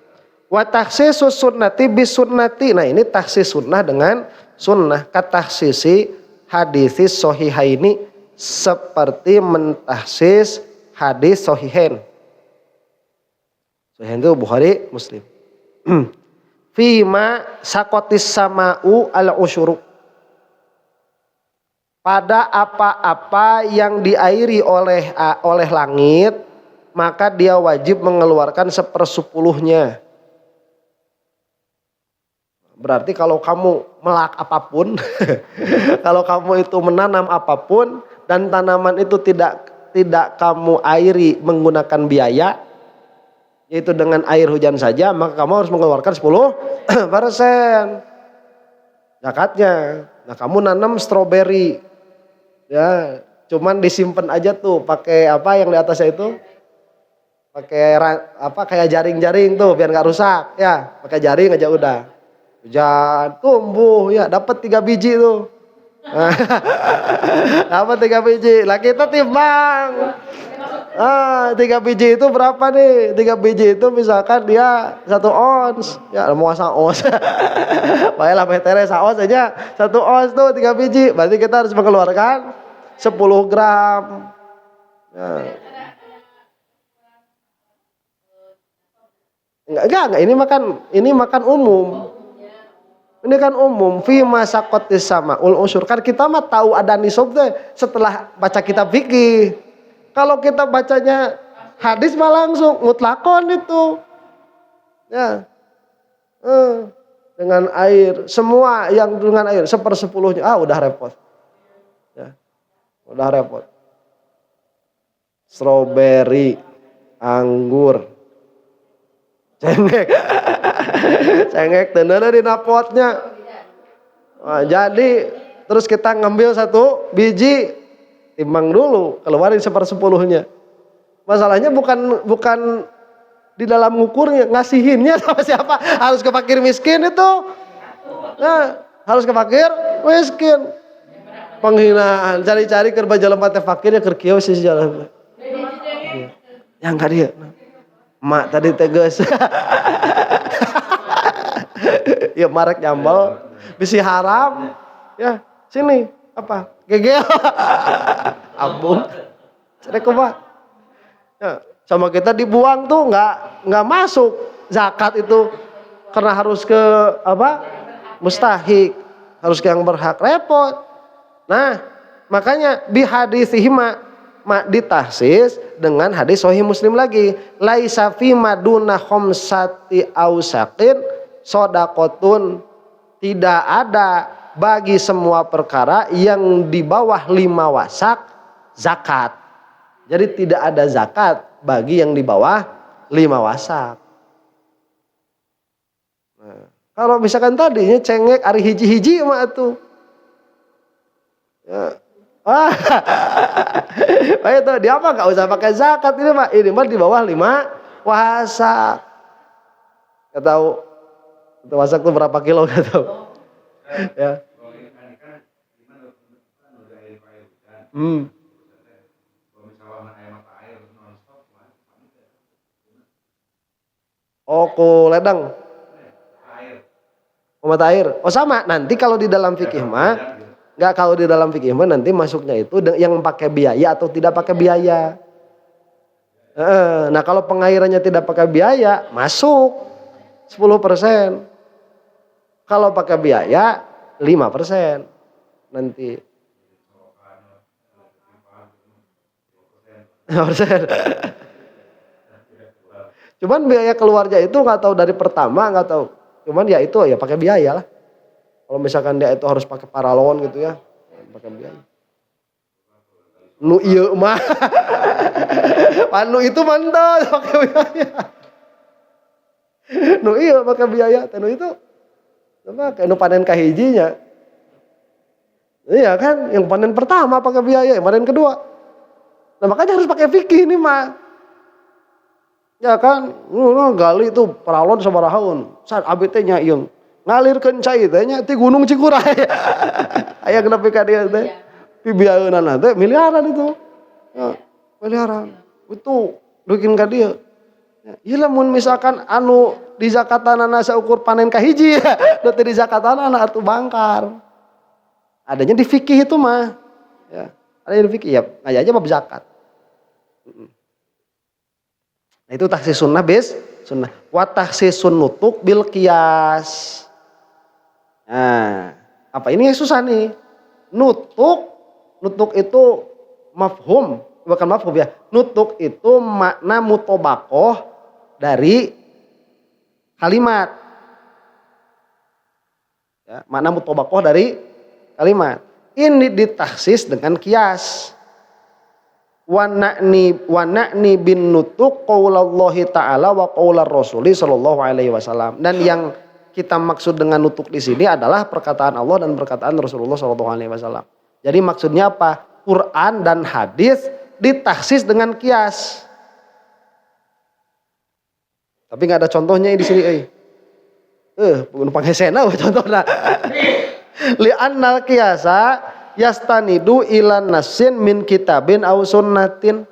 Wa tahsisus sunnati bis sunnati. Nah, ini tahsis sunnah dengan sunnah. Katahsisi hadisis sahihaini, seperti mentahsis hadis sahihain. Sahihain itu Bukhari, Muslim. Fima sakotis sama'u al-usyuru. Pada apa-apa yang diairi oleh langit, maka dia wajib mengeluarkan 1/10-nya. Berarti kalau kamu melak apapun, kalau kamu itu menanam apapun dan tanaman itu tidak kamu airi menggunakan biaya, yaitu dengan air hujan saja, maka kamu harus mengeluarkan 10% zakatnya. Nah, kamu nanam stroberi, ya, cuman disimpan aja tuh, pakai apa yang di atasnya itu, pakai apa kayak jaring-jaring tuh biar nggak rusak, ya, pakai jaring aja udah. Hujan tumbuh, ya, dapat 3 biji tuh. Dapat 3 biji. Lah kita timbang. 3 biji itu berapa nih? 3 biji itu misalkan dia 1 ons. Ya mau 1 ons. Baiklah PTR 1 ons aja. 1 ons tuh 3 biji. Berarti kita harus mengeluarkan 10 gram. Ya. Enggak, ini makan umum. Ini kan umum, fi masaqatis samaul usyur. Kan kita mah tahu ada nisab deh setelah baca kitab fikih. Kalau kita bacanya hadis mah langsung mutlakon itu. Ya. Dengan air, semua yang dengan air 1/10-nya. Udah repot. Ya. Udah repot. Stroberi, anggur, cengek. Cengek tener di napotnya. Nah, jadi terus kita ngambil 1 biji, timbang dulu, keluarin 1/10-nya. Masalahnya bukan di dalam ngukurnya, ngasihinnya sama siapa? Harus ke fakir miskin itu. Nah, harus ke fakir miskin. Penghinaan, cari-cari ke bajalan teh fakirnya keur kieu sih jalan. Yang enggak dia. Mak tadi tegas. Ya marek nyambel, bisi haram. Ya, sini apa? Gegel. Abung. Cerek apa? Ya, sama kita dibuang tuh enggak masuk zakat itu karena harus ke apa? Mustahik, harus ke yang berhak, repot. Nah, makanya bihadisihima ditahsis dengan hadis sahih Muslim lagi. Laisa fi maduna khamsati ausaqin shadaqatun. Tidak ada bagi semua perkara yang di bawah 5 wasak zakat. Jadi tidak ada zakat bagi yang di bawah 5 wasak. Nah, kalau misalkan tadinya cengek ari hiji-hiji mah atuh. Ya. Itu dia mah enggak usah pakai zakat ini mah. Ini mah di bawah 5 wasak. Enggak tahu itu wasak itu berapa kilo enggak tahu. Ya. Oh, ku ledeng. Mata air. Oh sama, nanti kalau di dalam fikih mah kalau di dalam fikih mah nanti masuknya itu yang pakai biaya atau tidak pakai biaya. Nah, kalau pengairannya tidak pakai biaya, masuk 10%. Kalau pakai biaya 5% nanti. 5%. Cuman biaya keluarnya itu nggak tahu dari pertama nggak tahu. Cuman ya itu ya pakai biaya lah. Kalau misalkan dia itu harus pakai paralon gitu ya, pakai biaya. Nu ieu mah. Panu itu mantap pakai biaya. Nu ieu pakai biaya, nu itu sama kayak nu panen kahijinya. Iya kan, yang panen pertama pakai biaya, yang panen kedua. Nah makanya harus pakai fikih ini mah. Ya kan, gali itu paralon sabarahaun. Saat abdi teh nya ieu ngalirkeun cai teh nya ti Gunung Cikuray. Aya nepi ka dieu teh. Pibiaeunana teh miliaran itu. Ya, miliaran. Itu bikin ka dieu. Ieu lamun misalkan anu di zakatanana saukur panen kahiji, da teu di zakatanana atuh bangkar. Adanya di fikih itu mah. Ya, ada di fikih ya, ngaji aja bab zakat. Nah itu tahsis sunnah sunnah. Wa tahsisun nutuk bil qiyas. Nah, apa ini yang susah nih? Nutuk itu mafhum, bukan mafhum ya. Nutuk itu makna mutobakoh dari kalimat. Ya, makna mutobakoh dari kalimat. Ini ditahsis dengan qiyas. Wa na'ni bin nutuk qaulallahi ta'ala wa qaular rasuli sallallahu alaihi wasallam. Dan yang kita maksud dengan nutuk di sini adalah perkataan Allah dan perkataan Rasulullah sallallahu alaihi wasallam. Jadi maksudnya apa? Quran dan hadis ditahsis dengan qiyas. Tapi enggak ada contohnya di sini bukan pangesena contohna. Li annal qiyasa yastanidu ilan nasin min kitabin aw sunnatin.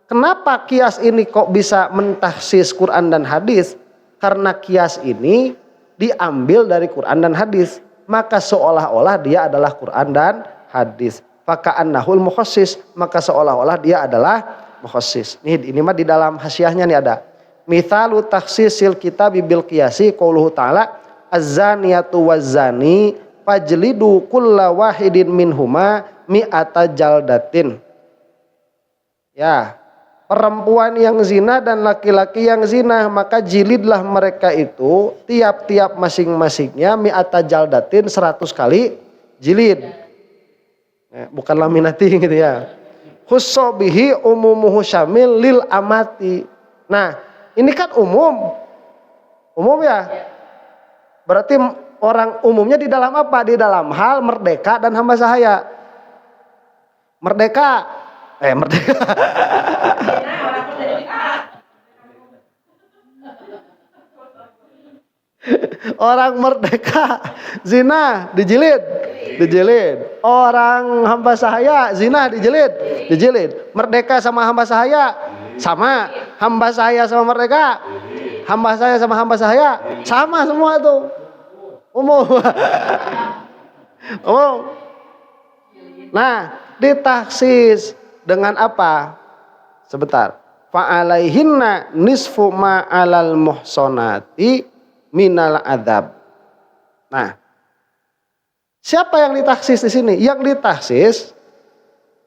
Kenapa kias ini kok bisa mentahsis Quran dan hadis? Karena kias ini diambil dari Quran dan hadis. Maka seolah-olah dia adalah Quran dan hadis. Faka'annahul mukhassis, maka seolah-olah dia adalah mukhassis. Ini mah di dalam hasyiahnya nih ada. Mithalu takhsisil kitabi bil qiyasi qauluhu ta'ala az-zaniyatu waz-zani fajlidu kulla wahidin minhuma mi'ata jaldatin. Ya, perempuan yang zina dan laki-laki yang zina, maka jilidlah mereka itu tiap-tiap masing-masingnya mi'ata jaldatin 100 kali jilid. Ya, bukan laminati gitu ya. Khussobihi umumuhu syamil lil amati. Nah, ini kan umum ya. Berarti orang umumnya di dalam apa? Di dalam hal merdeka dan hamba sahaya. Merdeka. Orang merdeka zina dijilid. Orang hamba sahaya zina dijilid. Merdeka sama hamba sahaya sama. Hamba sahaya sama merdeka. Hamba saya sama hamba sahaya sama semua tuh. Umum. Nah, ditahsis dengan apa? Sebentar. Fa'alaihinna nisfu ma'alal muhsonati minal adab. Nah, siapa yang ditahsis di sini? Yang ditahsis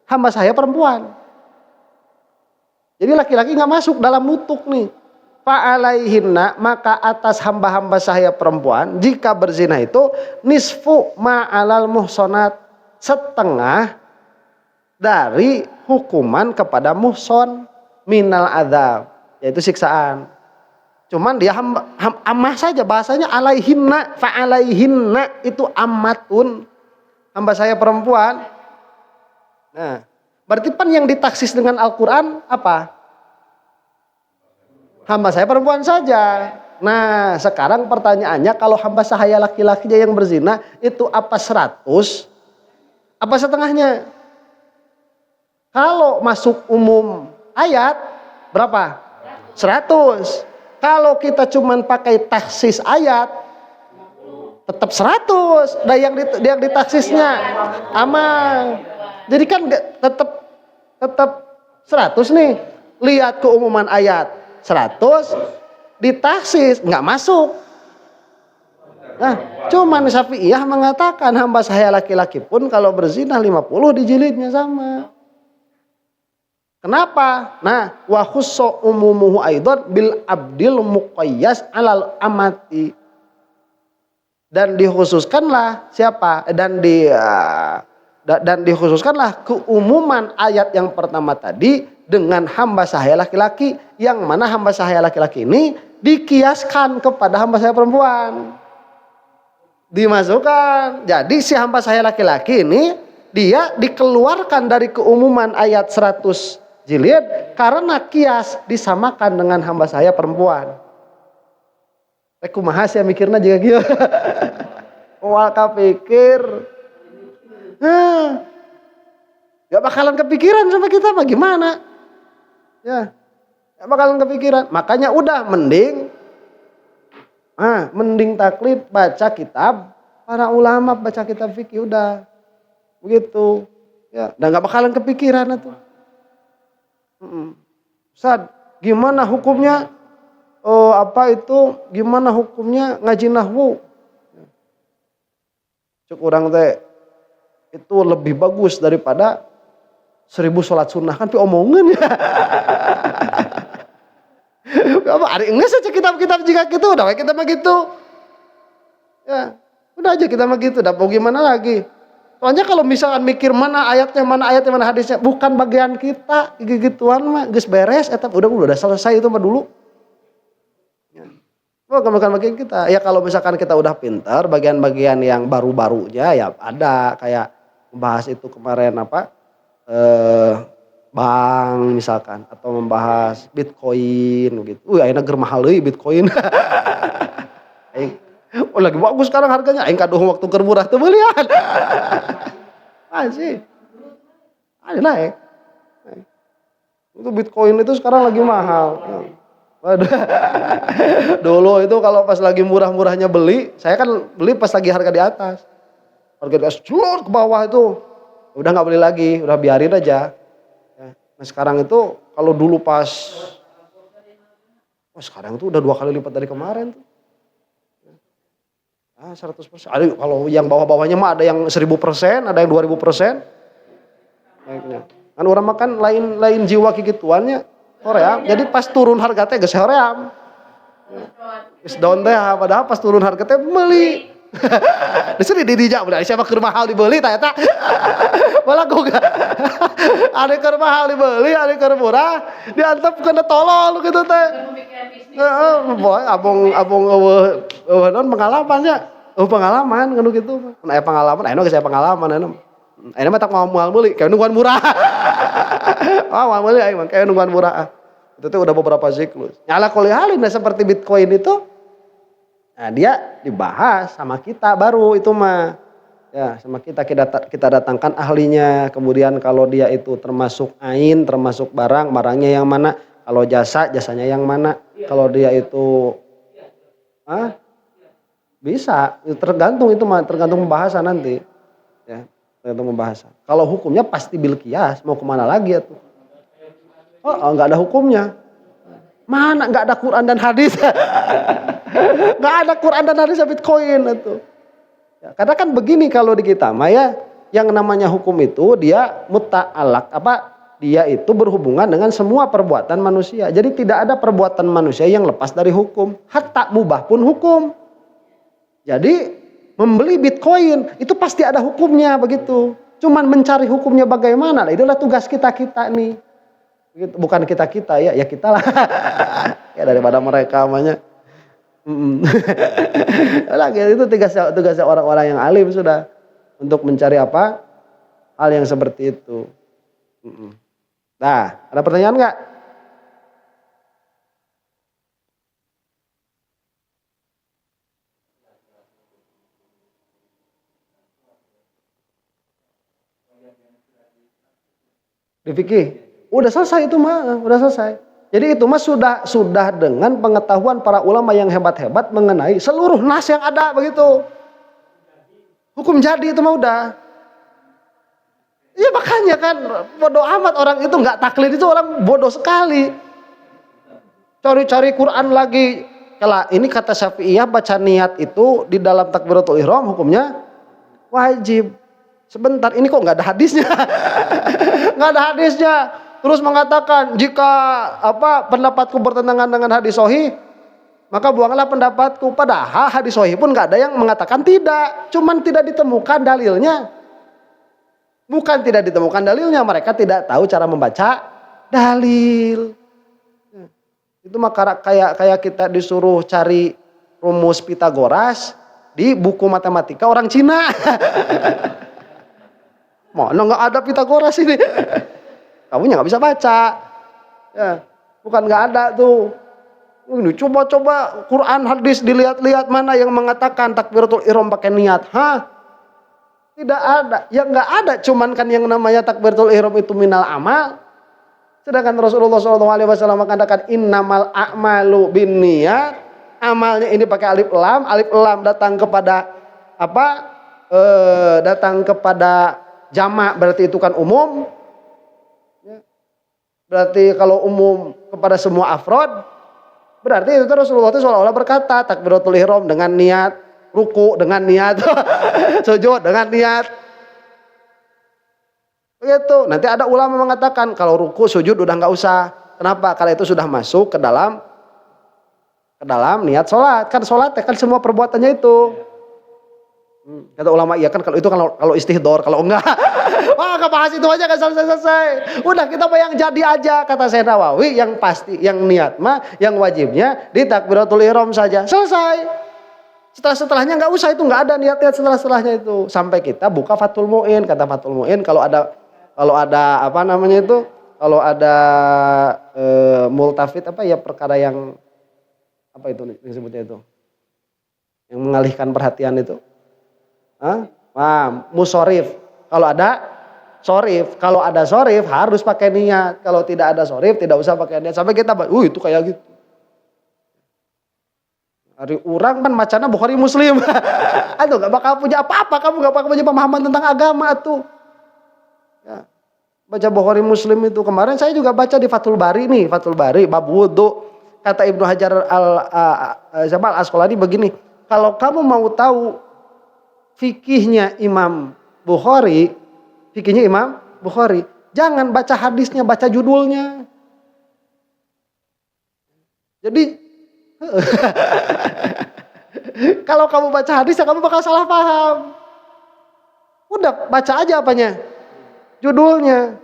hamba saya perempuan. Jadi laki-laki nggak masuk dalam nutuk nih. Fa'alaihinna, maka atas hamba-hamba sahaya perempuan jika berzina itu nisfu ma'alal muhsonat, setengah dari hukuman kepada muhson minal adzab, yaitu siksaan. Cuman dia amah saja bahasanya alaihinna, fa'alaihinna itu ammatun, hamba saya perempuan. Nah, berarti kan yang ditaksis dengan Al-Quran apa? Hamba saya perempuan saja. Nah, sekarang pertanyaannya, kalau hamba sahaya laki-lakinya yang berzina itu apa 100? Apa setengahnya? Kalau masuk umum ayat berapa? 100. Kalau kita cuman pakai taksis ayat tetap 100. Nah, yang ditaksisnya aman. Jadi kan tetap 100 nih. Lihat keumuman ayat 100 ditaksis nggak masuk. Nah, cuman Syafi'iyah mengatakan hamba sahaya laki-laki pun kalau berzina 50 dijilidnya sama. Kenapa? Nah, wa khusso umumuhu aidan bil abdil muqayyas alal amati. Dan dikhususkanlah siapa? Dan dikhususkanlah keumuman ayat yang pertama tadi dengan hamba sahaya laki-laki, yang mana hamba sahaya laki-laki ini dikiaskan kepada hamba sahaya perempuan. Dimasukkan. Jadi si hamba sahaya laki-laki ini dia dikeluarkan dari keumuman ayat 100 jilid karena kias disamakan dengan hamba sahaya perempuan. Kumaha sih mikirna juga gitu. Wal kapikir. Gak bakalan kepikiran sama kita bagaimana? Ya, gak bakalan kepikiran. Makanya udah mending taklid, baca kitab para ulama, baca kitab fikih, udah begitu. Ya, dan gak bakalan kepikiran itu. Ustaz, gimana hukumnya? Gimana hukumnya ngaji nahwu? Cuk urang teh itu lebih bagus daripada 1000 sholat sunnah, kan pi omongan ya. Ari enggak saja kitab-kitab jika gitu, udah kita mah gitu. Ya, udah aja kita mah gitu, mau gimana lagi? Soalnya kalau misalkan mikir mana ayatnya, mana hadisnya, bukan bagian kita, gituan mah geus beres eta udah selesai itu mah dulu. Ya. Bukan bagian kita. Ya kalau misalkan kita udah pintar, bagian-bagian yang baru-barunya ya ada, kayak membahas itu kemarin bank misalkan, atau membahas Bitcoin gitu. Ayeuna keur mahal euy Bitcoin. Lagi bagus sekarang harganya. Aing kaduh waktu keur murah teu beuliean. Masih. Ada naik. Itu Bitcoin itu sekarang lagi mahal. Dulu itu kalau pas lagi murah-murahnya beli, saya kan beli pas lagi harga di atas. Harga di atas celur ke bawah itu. Udah gak beli lagi, udah biarin aja. Nah sekarang itu kalau dulu sekarang itu udah 2 kali lipat dari kemarin tuh. 100%. Ada kalau yang bawah-bawahnya mah ada yang 1000%, ada yang 2000%. Naiknya. Kan orang makan lain jiwa kikituannya hoream. Jadi pas turun harga teh geus hoream. Geus daun teh padahal pas turun harga teh meuli. Di sini dijak udah siapa keur mahal dibeli tah eta. Malah gua ada keur mahal dibeli, ada keur murah diantep kena tolol gitu teh. Heeh, boy abong non pengalamannya. Pengalaman kan gitu. Aya pengalaman, aya geus aya pengalaman aya. Aya mah tak mau meuli, kayak nungguan murah. Mau meuli aya mah kayak nungguan murah. Itu teh udah beberapa siklus. Nyala kulihalin seperti Bitcoin itu. Nah dia dibahas sama kita baru itu mah. Ya sama kita datangkan ahlinya. Kemudian kalau dia itu termasuk ain, termasuk barangnya yang mana. Kalau jasanya yang mana. Kalau dia itu bisa. Tergantung itu mah, tergantung pembahasan nanti. Ya, tergantung pembahasan. Kalau hukumnya pasti bil qiyas, mau kemana lagi itu? Enggak ada hukumnya. Mana enggak ada Quran dan hadis. Enggak ada Quran dan hadis Bitcoin itu. Ya, karena kan begini kalau di kita mah ya, yang namanya hukum itu dia muta'alaq Dia itu berhubungan dengan semua perbuatan manusia. Jadi tidak ada perbuatan manusia yang lepas dari hukum. Hatta mubah pun hukum. Jadi membeli Bitcoin itu pasti ada hukumnya begitu. Cuman mencari hukumnya bagaimana? Nah, itulah tugas kita-kita nih. Begitu. Bukan kita-kita ya kita lah. Ya daripada mereka namanya. Lagi itu tugasnya orang-orang yang alim sudah untuk mencari apa? Hal yang seperti itu. Nah, ada pertanyaan nggak? Di fikih, udah selesai itu mah, udah selesai. Jadi itu mah sudah dengan pengetahuan para ulama yang hebat-hebat mengenai seluruh nas yang ada begitu. Hukum jadi itu mah udah. Iya makanya kan bodoh amat orang itu nggak taklid itu orang bodoh sekali. Cari-cari Quran lagi. Kalau ini kata Syafi'iyah baca niat itu di dalam takbiratul ihram hukumnya wajib. Sebentar ini kok nggak ada hadisnya. Nggak ada hadisnya. Terus mengatakan jika pendapatku bertentangan dengan hadis sahih maka buanglah pendapatku. Padahal hadis sahih pun nggak ada yang mengatakan tidak. Cuman tidak ditemukan dalilnya. Bukan tidak ditemukan dalilnya, mereka tidak tahu cara membaca dalil. Itu mah kayak kita disuruh cari rumus Pitagoras di buku matematika orang Cina. Mana nggak ada Pitagoras ini? Kamunya nggak bisa baca. Ya, bukan nggak ada tuh. Ini coba-coba Quran hadis dilihat-lihat mana yang mengatakan takbiratul ihram pakai niat. Hah? Tidak ada, yang nggak ada cuman kan yang namanya takbiratul ihram itu minal amal. Sedangkan Rasulullah SAW mengatakan innamal a'malu binniyat. Amalnya ini pakai alif lam datang kepada apa? Datang kepada jamak berarti itu kan umum. Berarti kalau umum kepada semua afrod, berarti itu Rasulullah itu seolah-olah berkata takbiratul ihram dengan niat. Ruku dengan niat, sujud dengan niat. Begitu. Nanti ada ulama mengatakan kalau ruku sujud udah nggak usah. Kenapa? Karena itu sudah masuk ke dalam niat sholat. Kan sholat kan semua perbuatannya itu. Kata ulama iya kan kalau istihdor, kalau enggak. Wah nggak bahas itu aja kan selesai. Udah kita yang jadi aja kata Syekh Nawawi yang pasti yang niat mah yang wajibnya di takbiratul ihram saja. Selesai. Setelahnya nggak usah itu nggak ada niat-niat setelahnya itu sampai kita buka Fathul Mu'in. Kata Fathul Mu'in kalau ada apa namanya itu kalau ada multafid apa ya perkara yang apa itu disebutnya itu yang mengalihkan perhatian itu musorif. Kalau ada sorif harus pakai niat. Kalau tidak ada sorif tidak usah pakai niat sampai kita itu kayak gitu. Hari orang kan macana Bukhari Muslim. Aduh gak bakal punya apa-apa. Kamu gak bakal punya pemahaman tentang agama tuh. Ya. Baca Bukhari Muslim itu. Kemarin saya juga baca di Fathul Bari nih. Fathul Bari, bab wudu. Kata Ibnu Hajar al-Asqalani begini. Kalau kamu mau tahu fikihnya Imam Bukhari. Jangan baca hadisnya, baca judulnya. Jadi kalau kamu baca hadis ya kamu bakal salah paham. Udah baca aja apanya? Judulnya.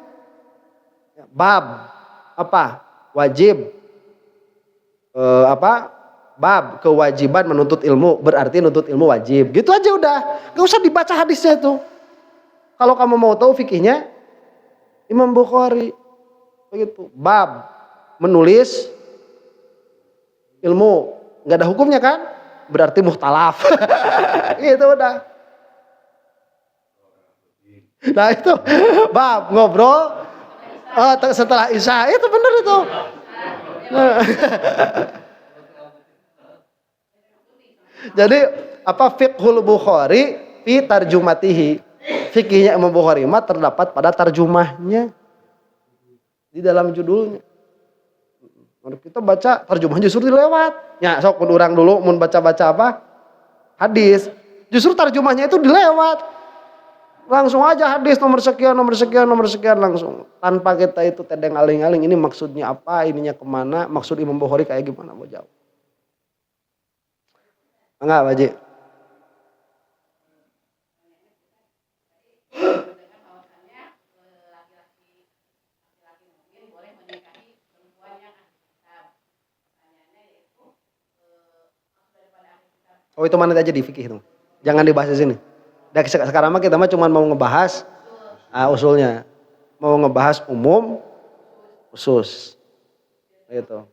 Bab apa? Wajib. Bab kewajiban menuntut ilmu, berarti menuntut ilmu wajib. Gitu aja udah. Gak usah dibaca hadisnya itu. Kalau kamu mau tahu fikihnya Imam Bukhari. Begitu. Bab menulis ilmu nggak ada hukumnya kan berarti muhtalaf. Gitu udah. Nah itu bab ngobrol setelah isya itu bener itu. Jadi apa fiqhul Bukhari fi tarjumatihi, fikihnya Imam Bukhari mah terdapat pada tarjumahnya di dalam judulnya. Kita baca terjemah justru dilewat. Ya, sok pun orang dulu mau baca-baca apa? Hadis. Justru terjemahnya itu dilewat. Langsung aja hadis nomor sekian, nomor sekian, nomor sekian langsung. Tanpa kita itu tedeng aling-aling ini maksudnya apa, ininya kemana, maksud Imam Bukhari kayak gimana, mau jawab. Enggak, Pak Haji? Oh itu mana aja di fikih itu. Jangan dibahas di sini. Dan sekarang mah kita mah cuma mau ngebahas usulnya. Mau ngebahas umum, khusus. Gitu.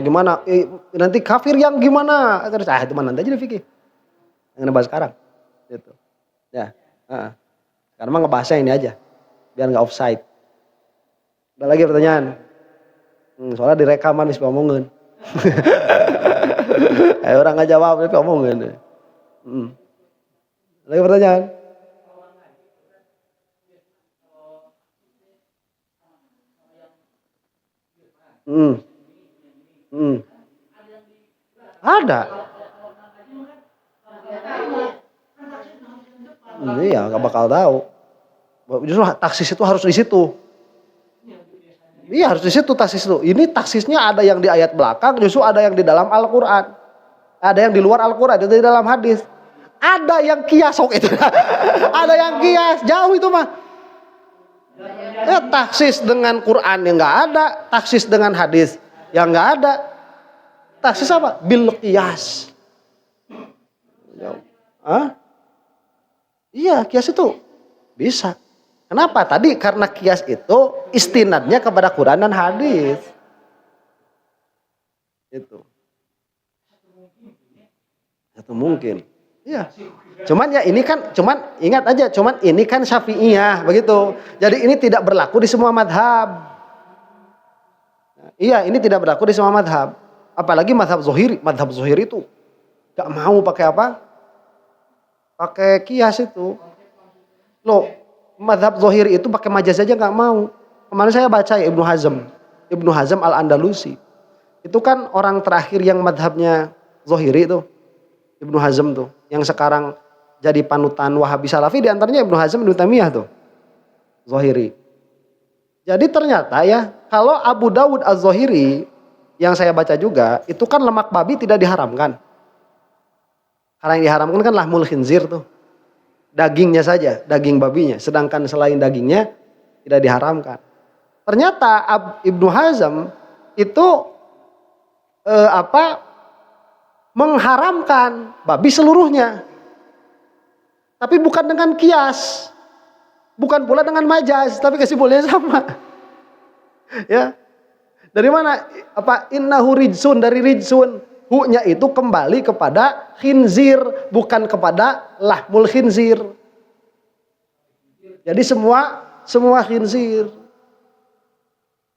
Gimana? Nanti kafir yang gimana? Terus itu mah nanti aja di fikih. Jangan ngebahas sekarang. Gitu. Ya. Sekarang mah ngebahasnya ini aja. Biar nggak offside. Ada lagi pertanyaan? Soalnya direkaman bisa ngomongin. Orang nggak jawab tapi ngomongin. Lagi pertanyaan? Ada. Iya nggak bakal tahu. Justru taksis itu harus di situ. Iya harus di situ taksis itu. Ini taksisnya ada yang di ayat belakang, justru ada yang di dalam Al-Quran. Ada yang di luar Al-Quran, itu di dalam hadis. Ada yang kias itu. Ada yang kias, jauh itu mah. Ya, taksis dengan Quran yang nggak ada, taksis dengan hadis yang nggak ada. Taksis apa? Bil kias. Iya kias itu bisa. Kenapa? Tadi karena kias itu istinadnya kepada Quran dan hadis. Itu. Satu mungkin. Iya. Cuman ya ini kan, ingat aja, ini kan Syafi'iyah begitu. Jadi ini tidak berlaku di semua madhab. Iya, ini tidak berlaku di semua madhab. Apalagi madhab Zuhiri. Madhab Zuhiri itu gak mau pakai apa? Pakai kias itu. Loh, madhab Zuhiri itu pakai majaz aja gak mau. Kemarin saya baca ya Ibnu Hazm Al-Andalusi. Itu kan orang terakhir yang madhabnya Zuhiri itu. Ibnu Hazm tuh. Yang sekarang jadi panutan Wahabi Salafi, diantaranya Ibnu Hazm Ibnu Taimiyah tuh. Zuhiri. Jadi ternyata ya, kalau Abu Dawud Az-Zuhiri, yang saya baca juga, itu kan lemak babi tidak diharamkan. Karena yang diharamkan kan lahmul khinzir tuh. Dagingnya saja, daging babinya. Sedangkan selain dagingnya tidak diharamkan. Ternyata Ibnu Hazm itu mengharamkan babi seluruhnya. Tapi bukan dengan kias. Bukan pula dengan majaz, tapi kesimpulannya sama. Ya. Dari mana? Innahu rijsun, dari rijsun. Hu-nya itu kembali kepada khinzir, bukan kepada lahmul khinzir. Jadi semua khinzir.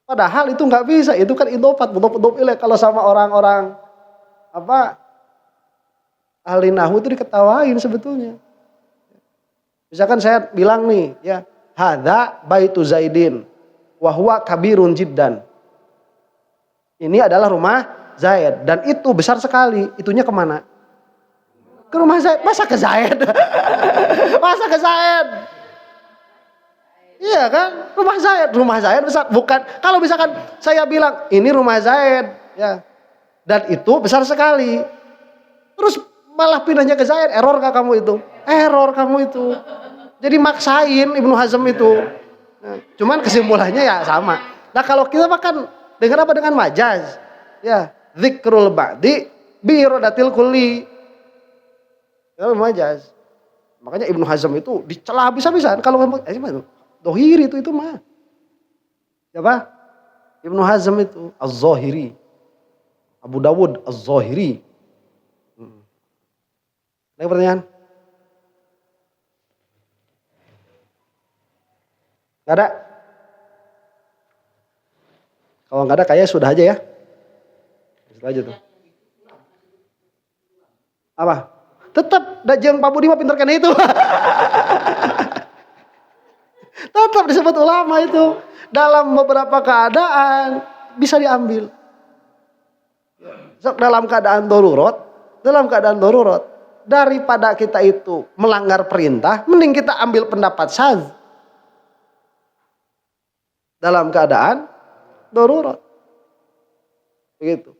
Padahal itu nggak bisa, itu kan idofat, mudhof ilaih. Kalau sama orang-orang ahli nahwu itu diketawain sebetulnya. Misalkan saya bilang nih, ya, hadza baitu Zaidin wa huwa kabirun jiddan. Ini adalah rumah Zaid dan itu besar sekali. Itunya kemana? Ke rumah Zaid. Masa ke Zaid? Masa ke Zaid? Iya kan? Rumah Zaid besar. Bukan. Kalau misalkan saya bilang ini rumah Zaid, ya, dan itu besar sekali. Terus malah pindahnya ke Zaid, error gak kamu itu? Error kamu itu. Jadi maksain Ibnu Hazm itu. Nah, cuman kesimpulannya ya sama. Nah kalau kita makan dengan apa? Dengan majaz. Ya, dzikrul ba'di bi iradatil kulli. Ya, majaz. Makanya Ibnu Hazm itu dicela habis-habisan kalau ngomong Zuhiri itu mah. Siapa? Ibnu Hazm itu Az-Zuhiri. Abu Dawud Az-Zuhiri. Ada pertanyaan? Gak ada? Kalau gak ada kayaknya sudah aja ya. Sudah aja tuh. Apa? Tetap Dajjal Pak Budi mah pinter kan itu. Tetap disebut ulama itu. Dalam beberapa keadaan bisa diambil. Dalam keadaan darurat. daripada kita itu melanggar perintah, mending kita ambil pendapat syadz dalam keadaan darurat. Begitu.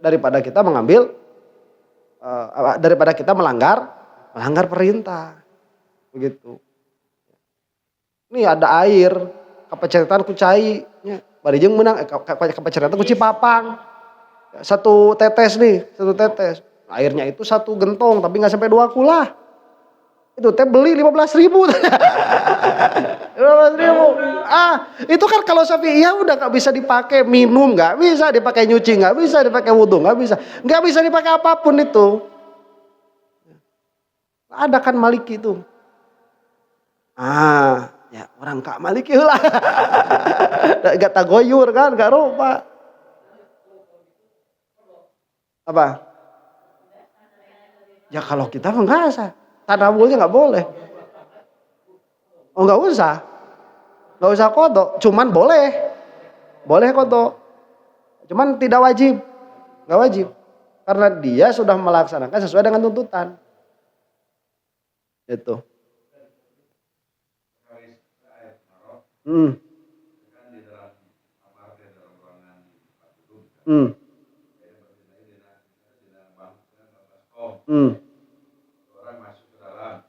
Daripada kita mengambil daripada kita melanggar perintah. Begitu. Ini ada air, kapeceretan ku cai, bari jeung meunang kapeceretan ku Cipapang. Satu tetes. Airnya itu 1 gentong tapi nggak sampai 2 kulah. Itu teh beli 15.000. 15.000. Itu kan kalau Syafi'iyah udah nggak bisa dipakai minum, nggak bisa dipakai nyuci, nggak bisa dipakai wudhu, nggak bisa dipakai apapun itu. Ada kan Maliki itu. Ya orang Kak Maliki lah. Gak tagoyur kan, gak rupa. Apa? Ya kalau kita mah nggak usah. Tanawulnya nggak boleh. Oh nggak usah kodok. Cuman boleh kodok. Cuman tidak wajib, nggak wajib. Karena dia sudah melaksanakan sesuai dengan tuntutan. Itu. Orang masuk ke dalam,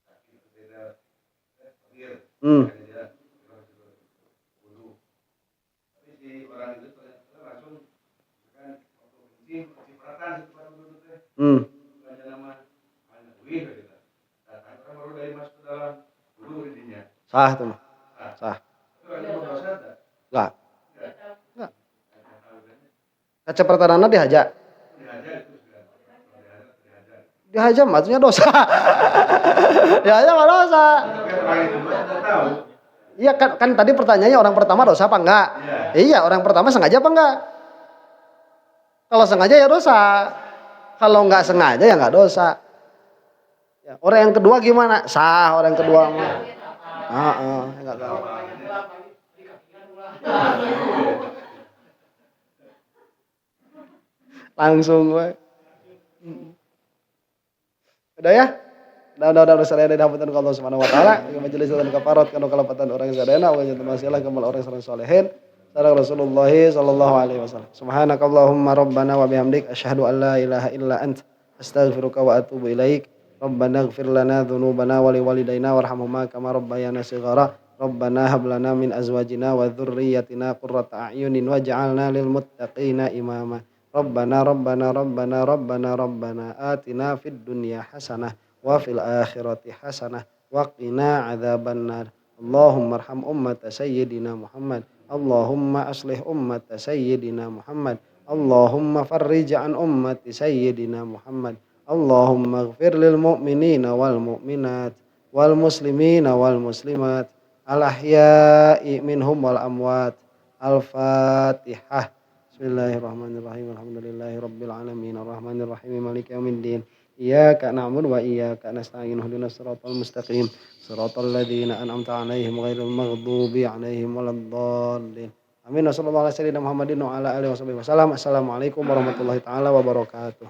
kaki berbeda, tapi si orang itu langsung kan waktu cipratan itu pada wudhu teh, baca nama wih gitu, datang orang baru dari masuk ke dalam wudhu intinya. Sah tuh mah. Sah. Itu orang berdosa tak? Enggak. Kecepertanana dihaja. Dihaja maksudnya dosa. Dihaja mah dosa. Iya kan tadi pertanyaannya orang pertama dosa apa enggak? Iya, orang pertama sengaja apa enggak? Kalau sengaja ya dosa. Kalau enggak sengaja ya enggak dosa. Ya, orang yang kedua gimana? Sah orang yang kedua mah. Enggak tahu. Langsung gue. Udah ya? Udah selesai dari haputan Allah Subhanahu wa taala. Majelis dan kafarat kana kalapatan orang sadayana wa jantan wasilah kamal orang sareng salihin. Sareng Rasulullah sallallahu alaihi wasallam. Subhanakallahumma rabbana wa bihamdik asyhadu an la ilaha illa ant astaghfiruka wa atubu ilaik. Rabbana ighfir lana dzunubana wa liwalidayna warhamhuma kama rabbayana shighara. Rabbana hab lana min azwajina wa dzurriyyatina qurrata a'yunin waj'alna lil muttaqina imama. Rabbana atina fid dunya hasanah wa fil akhirati hasanah wa qina adzabannar. Allahumma arham ummata sayyidina Muhammad. Allahumma aslih ummata sayyidina Muhammad. Allahumma farrij an ummati sayyidina Muhammad. Allahumma ighfir lil mu'minina wal mu'minat wal muslimina wal muslimat al ahya'i minhum wal amwat. Al-Fatihah. Bismillahirrahmanirrahim. Alhamdulillahirabbil alamin. Arrahmanirrahim. Maliki yaumiddin. Iyyaka na'budu wa iyyaka nasta'in. Ihdinas siratal mustaqim. Siratal ladzina an'amta 'alaihim ghairil maghdubi 'alaihim waladdallin. Amin. Wassallallahu ala sayyidina Muhammadin wa ala alihi wasallam. Assalamualaikum warahmatullahi taala wabarakatuh.